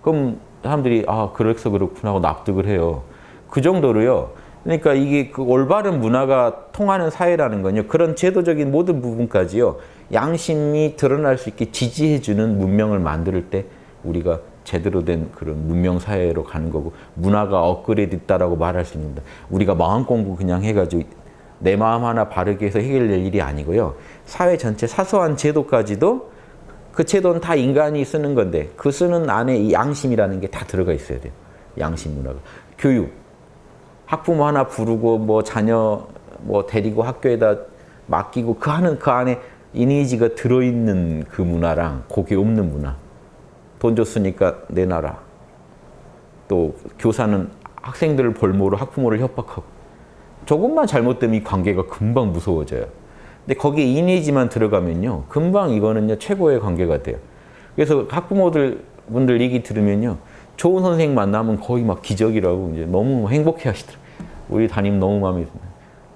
그럼 사람들이 아 그래서 그렇구나 하고 납득을 해요. 그 정도로요. 그러니까 이게 그 올바른 문화가 통하는 사회라는 건요. 그런 제도적인 모든 부분까지요. 양심이 드러날 수 있게 지지해주는 문명을 만들 때 우리가 제대로 된 그런 문명 사회로 가는 거고 문화가 업그레이드 됐다라고 말할 수 있는다. 우리가 마음 공부 그냥 해가지고 내 마음 하나 바르게 해서 해결될 일이 아니고요. 사회 전체 사소한 제도까지도 그 제도는 다 인간이 쓰는 건데 그 쓰는 안에 이 양심이라는 게 다 들어가 있어야 돼요. 양심 문화가. 교육. 학부모 하나 부르고 뭐 자녀 뭐 데리고 학교에다 맡기고 그 안에 이니지가 들어있는 그 문화랑 거기에 없는 문화. 돈 줬으니까 내놔라. 또 교사는 학생들을 볼모로 학부모를 협박하고 조금만 잘못되면 이 관계가 금방 무서워져요. 근데 거기에 이니지만 들어가면요. 금방 이거는요. 최고의 관계가 돼요. 그래서 학부모들 분들 얘기 들으면요. 좋은 선생님 만나면 거의 막 기적이라고 이제 너무 행복해 하시더라고요. 우리 담임 너무 마음에 듭니다.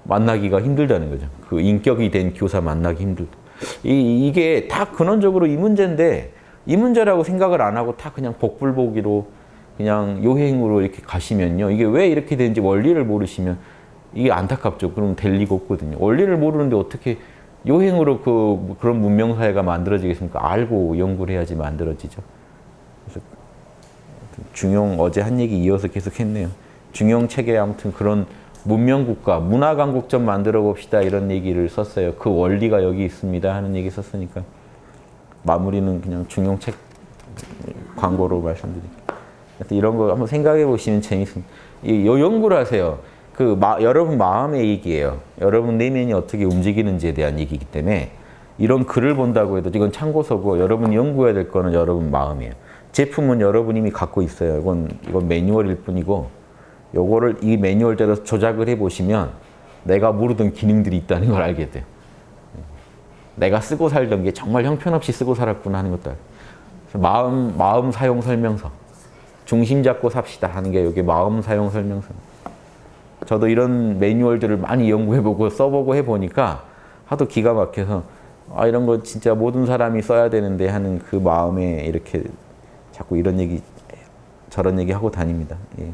만나기가 힘들다는 거죠. 그 인격이 된 교사 만나기 힘들다. 이게 다 근원적으로 이 문제인데 이 문제라고 생각을 안 하고 다 그냥 복불복이로 그냥 요행으로 이렇게 가시면요. 이게 왜 이렇게 되는지 원리를 모르시면 이게 안타깝죠. 그럼 될 리가 없거든요. 원리를 모르는데 어떻게 요행으로 그런 문명사회가 만들어지겠습니까? 알고 연구를 해야지 만들어지죠. 그래서 중용 어제 한 얘기 이어서 계속 했네요. 중용 책에 아무튼 그런 문명국가, 문화강국점 만들어 봅시다 이런 얘기를 썼어요. 그 원리가 여기 있습니다 하는 얘기 썼으니까 마무리는 그냥 중용 책 광고로 말씀드릴게요. 이런 거 한번 생각해 보시면 재밌습니다. 요 연구를 하세요. 여러분 마음의 얘기예요. 여러분 내면이 어떻게 움직이는지에 대한 얘기이기 때문에 이런 글을 본다고 해도 이건 참고서고 여러분이 연구해야 될 거는 여러분 마음이에요. 제품은 여러분이 이미 갖고 있어요. 이건 매뉴얼일 뿐이고 요거를 이 매뉴얼대로 조작을 해보시면 내가 모르던 기능들이 있다는 걸 알게 돼요. 내가 쓰고 살던 게 정말 형편없이 쓰고 살았구나 하는 것도 알아요. 마음 사용 설명서. 중심 잡고 삽시다 하는 게 여기 마음 사용 설명서. 저도 이런 매뉴얼들을 많이 연구해보고 써보고 해보니까 하도 기가 막혀서 아 이런 거 진짜 모든 사람이 써야 되는데 하는 그 마음에 이렇게 자꾸 이런 얘기 저런 얘기 하고 다닙니다. 예.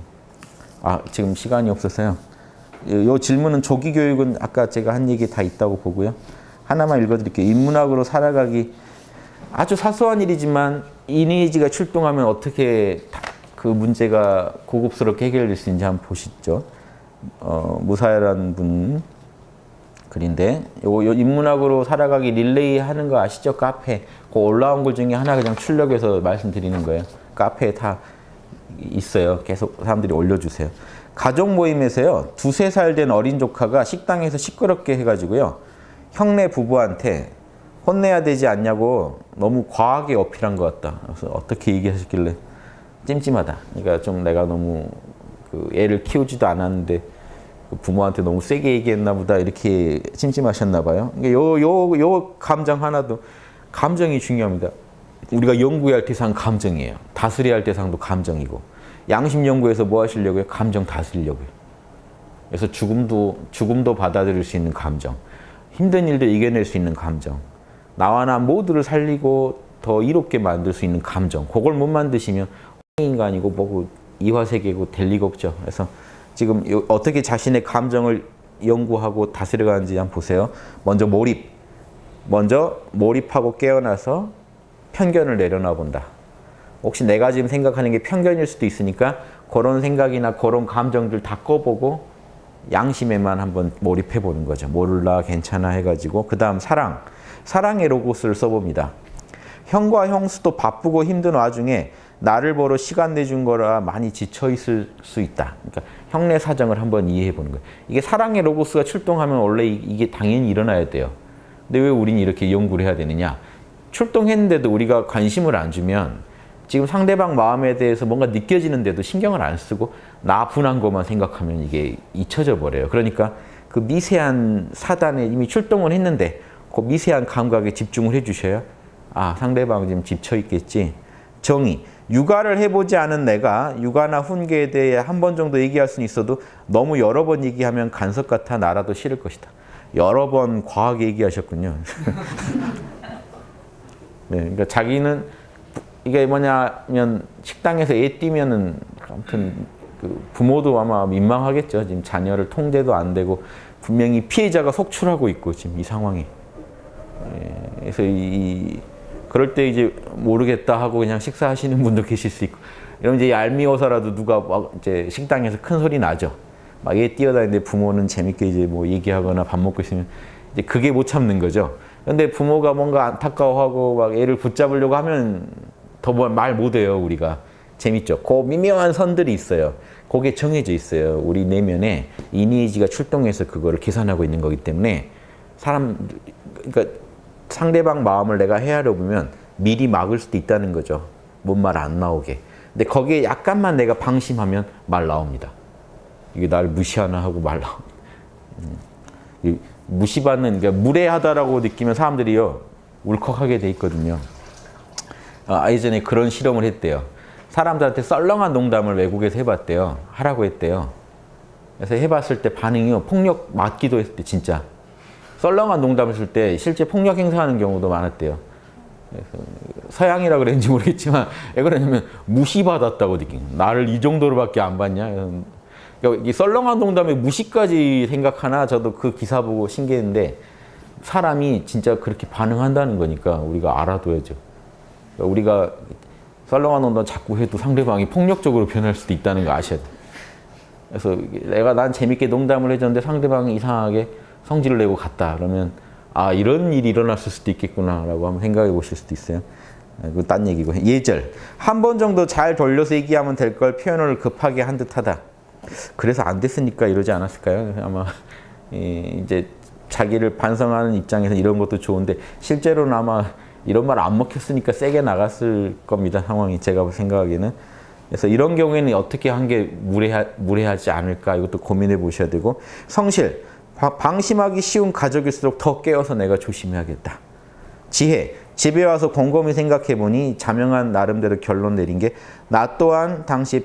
아 지금 시간이 없어서요. 이 질문은 조기 교육은 아까 제가 한 얘기 다 있다고 보고요. 하나만 읽어드릴게요. 인문학으로 살아가기 아주 사소한 일이지만 이니지가 출동하면 어떻게 그 문제가 고급스럽게 해결될 수 있는지 한번 보시죠. 무사야라는 분 글인데 요 인문학으로 살아가기 릴레이 하는 거 아시죠? 카페 그 올라온 글 중에 하나 그냥 출력해서 말씀드리는 거예요. 카페에 다 있어요. 계속 사람들이 올려주세요. 가족 모임에서요 2~3살 된 어린 조카가 식당에서 시끄럽게 해가지고요 형네 부부한테 혼내야 되지 않냐고 너무 과하게 어필한 것 같다. 그래서 어떻게 얘기하셨길래 찜찜하다. 그러니까 좀 내가 너무 그 애를 키우지도 않았는데 부모한테 너무 세게 얘기했나 보다 이렇게 찜찜하셨나 봐요. 요 감정 하나도 감정이 중요합니다. 우리가 연구해야 할 대상 감정이에요. 다스려야 할 대상도 감정이고 양심 연구에서 뭐 하시려고요? 감정 다스리려고요. 그래서 죽음도 받아들일 수 있는 감정, 힘든 일도 이겨낼 수 있는 감정, 나와 나 모두를 살리고 더 이롭게 만들 수 있는 감정. 그걸 못 만드시면 인간이고 뭐고 이화세계고 될 리가 없죠. 그래서 지금 어떻게 자신의 감정을 연구하고 다스려가는지 한번 보세요. 먼저 몰입하고 깨어나서 편견을 내려놔 본다. 혹시 내가 지금 생각하는 게 편견일 수도 있으니까 그런 생각이나 그런 감정들 다 꺼보고 양심에만 한번 몰입해 보는 거죠. 몰라 괜찮아 해가지고 그 다음 사랑의 로고스를 써봅니다. 형과 형수도 바쁘고 힘든 와중에 나를 보러 시간 내준 거라 많이 지쳐 있을 수 있다. 그러니까 형네 사정을 한번 이해해 보는 거예요. 이게 사랑의 로고스가 출동하면 원래 이게 당연히 일어나야 돼요. 근데 왜 우리는 이렇게 연구를 해야 되느냐? 출동했는데도 우리가 관심을 안 주면 지금 상대방 마음에 대해서 뭔가 느껴지는데도 신경을 안 쓰고 나분한 것만 생각하면 이게 잊혀져 버려요. 그러니까 그 미세한 사단에 이미 출동을 했는데 그 미세한 감각에 집중을 해주셔야 아, 상대방 지금 집쳐 있겠지. 정의. 육아를 해보지 않은 내가 육아나 훈계에 대해 한 번 정도 얘기할 수는 있어도 너무 여러 번 얘기하면 간섭 같아 나라도 싫을 것이다. 여러 번 과하게 얘기하셨군요. 네, 그러니까 자기는 이게 뭐냐면 식당에서 애 뛰면은 아무튼 그 부모도 아마 민망하겠죠. 지금 자녀를 통제도 안 되고 분명히 피해자가 속출하고 있고 지금 이 상황이. 예, 그래서 그럴 때 이제 모르겠다 하고 그냥 식사하시는 분도 계실 수 있고 이러면 이제 얄미워서라도 누가 막 이제 식당에서 큰 소리 나죠. 막 애 뛰어다니는데 부모는 재밌게 이제 뭐 얘기하거나 밥 먹고 있으면 이제 그게 못 참는 거죠. 근데 부모가 뭔가 안타까워하고 막 애를 붙잡으려고 하면 더 말 못해요, 우리가. 재밌죠. 그 미묘한 선들이 있어요. 그게 정해져 있어요. 우리 내면에 이니에이지가 출동해서 그거를 계산하고 있는 거기 때문에 그러니까 상대방 마음을 내가 헤아려 보면 미리 막을 수도 있다는 거죠. 뭔 말 안 나오게. 근데 거기에 약간만 내가 방심하면 말 나옵니다. 이게 나를 무시하나 하고 말 나옵니다. 무시받는, 그러니까 무례하다라고 느끼면 사람들이요, 울컥하게 돼 있거든요. 예전에 그런 실험을 했대요. 사람들한테 썰렁한 농담을 외국에서 해봤대요. 하라고 했대요. 그래서 해봤을 때 반응이요, 폭력 맞기도 했을 때 진짜. 썰렁한 농담을 쓸 때 실제 폭력 행사하는 경우도 많았대요. 그래서 서양이라 그랬는지 모르겠지만 왜 그러냐면 무시받았다고 느낀 거예요. 나를 이 정도로밖에 안 봤냐. 그러니까 이 썰렁한 농담에 무시까지 생각하나 저도 그 기사 보고 신기했는데 사람이 진짜 그렇게 반응한다는 거니까 우리가 알아둬야죠. 그러니까 우리가 썰렁한 농담 자꾸 해도 상대방이 폭력적으로 변할 수도 있다는 거 아셔야 돼요. 그래서 난 재밌게 농담을 해줬는데 상대방이 이상하게 성질을 내고 갔다. 그러면 아, 이런 일이 일어났을 수도 있겠구나 라고 한번 생각해 보실 수도 있어요. 그거 딴 얘기고. 예절. 한 번 정도 잘 돌려서 얘기하면 될 걸 표현을 급하게 한 듯하다. 그래서 안 됐으니까 이러지 않았을까요? 아마 이제 자기를 반성하는 입장에서 이런 것도 좋은데 실제로는 아마 이런 말 안 먹혔으니까 세게 나갔을 겁니다. 상황이 제가 생각하기에는. 그래서 이런 경우에는 어떻게 한 게 무례하지 않을까 이것도 고민해 보셔야 되고. 성실. 방심하기 쉬운 가족일수록 더 깨어서 내가 조심해야겠다. 지혜. 집에 와서 곰곰이 생각해보니 자명한 나름대로 결론 내린 게 나 또한 당시에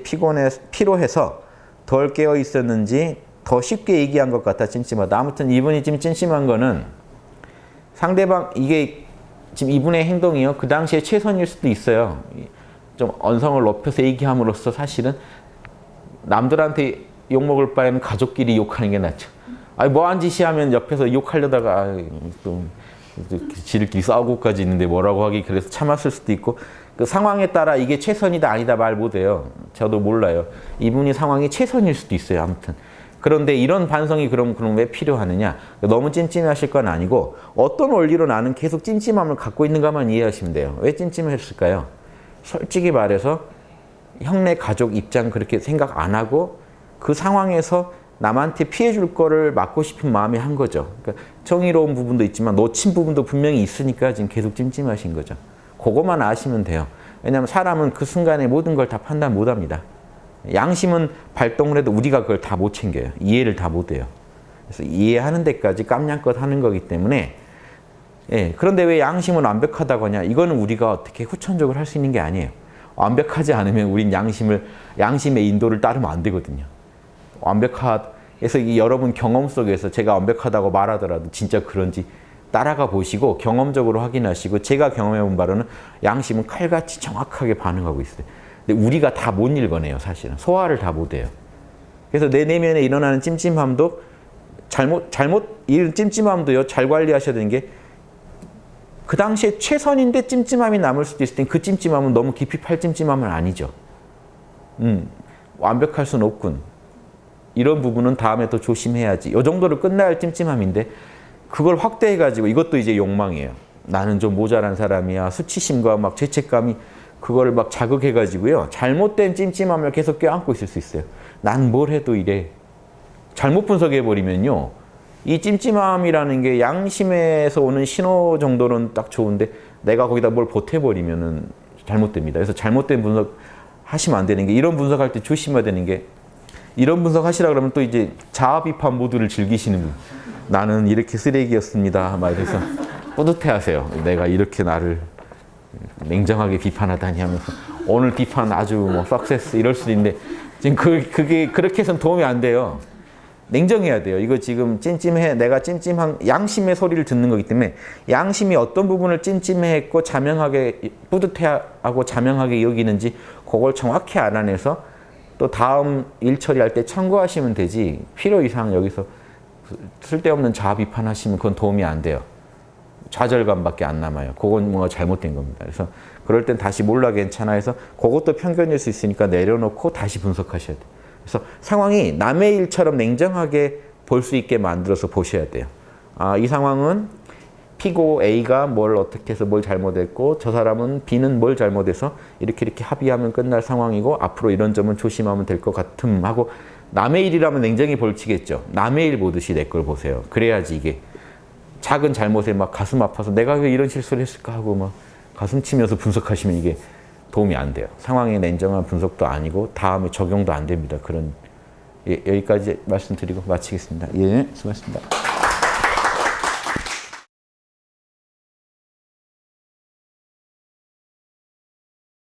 피로해서 덜 깨어 있었는지 더 쉽게 얘기한 것 같아 찜찜하다. 아무튼 이분이 지금 찜찜한 거는 상대방 이게 지금 이분의 행동이요. 그 당시에 최선일 수도 있어요. 좀 언성을 높여서 얘기함으로써 사실은 남들한테 욕먹을 바에는 가족끼리 욕하는 게 낫죠. 아니 뭐한 짓이 하면 옆에서 욕하려다가 또 지들끼리 싸우고까지 있는데 뭐라고 하기 그래서 참았을 수도 있고 그 상황에 따라 이게 최선이다 아니다 말 못해요. 저도 몰라요. 이분이 상황이 최선일 수도 있어요. 아무튼 그런데 이런 반성이 그럼 왜 필요하느냐? 너무 찜찜하실 건 아니고 어떤 원리로 나는 계속 찜찜함을 갖고 있는가만 이해하시면 돼요. 왜 찜찜했을까요? 솔직히 말해서 형네 가족 입장 그렇게 생각 안 하고 그 상황에서 남한테 피해 줄 거를 막고 싶은 마음이 한 거죠. 그러니까 정의로운 부분도 있지만 놓친 부분도 분명히 있으니까 지금 계속 찜찜하신 거죠. 그것만 아시면 돼요. 왜냐하면 사람은 그 순간에 모든 걸 다 판단 못 합니다. 양심은 발동을 해도 우리가 그걸 다 못 챙겨요. 이해를 다 못 해요. 그래서 이해하는 데까지 깜냥껏 하는 거기 때문에 예, 그런데 왜 양심은 완벽하다고 하냐? 이거는 우리가 어떻게 후천적으로 할 수 있는 게 아니에요. 완벽하지 않으면 우린 양심의 인도를 따르면 안 되거든요. 그래서 이 여러분 경험 속에서 제가 완벽하다고 말하더라도 진짜 그런지 따라가 보시고 경험적으로 확인하시고 제가 경험해 본 바로는 양심은 칼같이 정확하게 반응하고 있어요. 근데 우리가 다 못 읽어내요, 사실은. 소화를 다 못 해요. 그래서 내 내면에 일어나는 찜찜함도 이 찜찜함도요, 잘 관리하셔야 되는 게 그 당시에 최선인데 찜찜함이 남을 수도 있을 땐 그 찜찜함은 너무 깊이 팔 찜찜함은 아니죠. 완벽할 수는 없군. 이런 부분은 다음에 더 조심해야지. 이 정도로 끝나야 할 찜찜함인데 그걸 확대해가지고 이것도 이제 욕망이에요. 나는 좀 모자란 사람이야. 수치심과 막 죄책감이 그거를 막 자극해가지고요. 잘못된 찜찜함을 계속 껴안고 있을 수 있어요. 난 뭘 해도 이래. 잘못 분석해버리면요. 이 찜찜함이라는 게 양심에서 오는 신호 정도는 딱 좋은데 내가 거기다 뭘 보태버리면은 잘못됩니다. 그래서 잘못된 분석 하시면 안 되는 게 이런 분석할 때 조심해야 되는 게 이런 분석 하시라 그러면 또 이제 자아 비판 모드를 즐기시는 분. 나는 이렇게 쓰레기였습니다. 막 이래서 뿌듯해 하세요. 내가 이렇게 나를 냉정하게 비판하다니 하면서 오늘 비판 아주 뭐 석세스 이럴 수도 있는데 지금 그게 그렇게 해서는 도움이 안 돼요. 냉정해야 돼요. 이거 지금 찜찜해, 내가 찜찜한 양심의 소리를 듣는 거기 때문에 양심이 어떤 부분을 찜찜해했고 자명하게 뿌듯해하고 자명하게 여기는지 그걸 정확히 알아내서 또 다음 일 처리할 때 참고하시면 되지 필요 이상 여기서 쓸데없는 자아 비판하시면 그건 도움이 안 돼요. 좌절감밖에 안 남아요. 그건 뭔가 잘못된 겁니다. 그래서 그럴 땐 다시 몰라 괜찮아 해서 그것도 편견일 수 있으니까 내려놓고 다시 분석하셔야 돼요. 그래서 상황이 남의 일처럼 냉정하게 볼 수 있게 만들어서 보셔야 돼요. 아, 이 상황은 P고 A가 뭘 어떻게 해서 뭘 잘못했고 저 사람은 B는 뭘 잘못해서 이렇게 합의하면 끝날 상황이고 앞으로 이런 점은 조심하면 될 것 같음 하고 남의 일이라면 냉정히 볼치겠죠. 남의 일 보듯이 내 걸 보세요. 그래야지 이게 작은 잘못에 막 가슴 아파서 내가 왜 이런 실수를 했을까 하고 막 가슴 치면서 분석하시면 이게 도움이 안 돼요. 상황의 냉정한 분석도 아니고 다음에 적용도 안 됩니다. 그런 여기까지 말씀드리고 마치겠습니다. 예, 수고하셨습니다.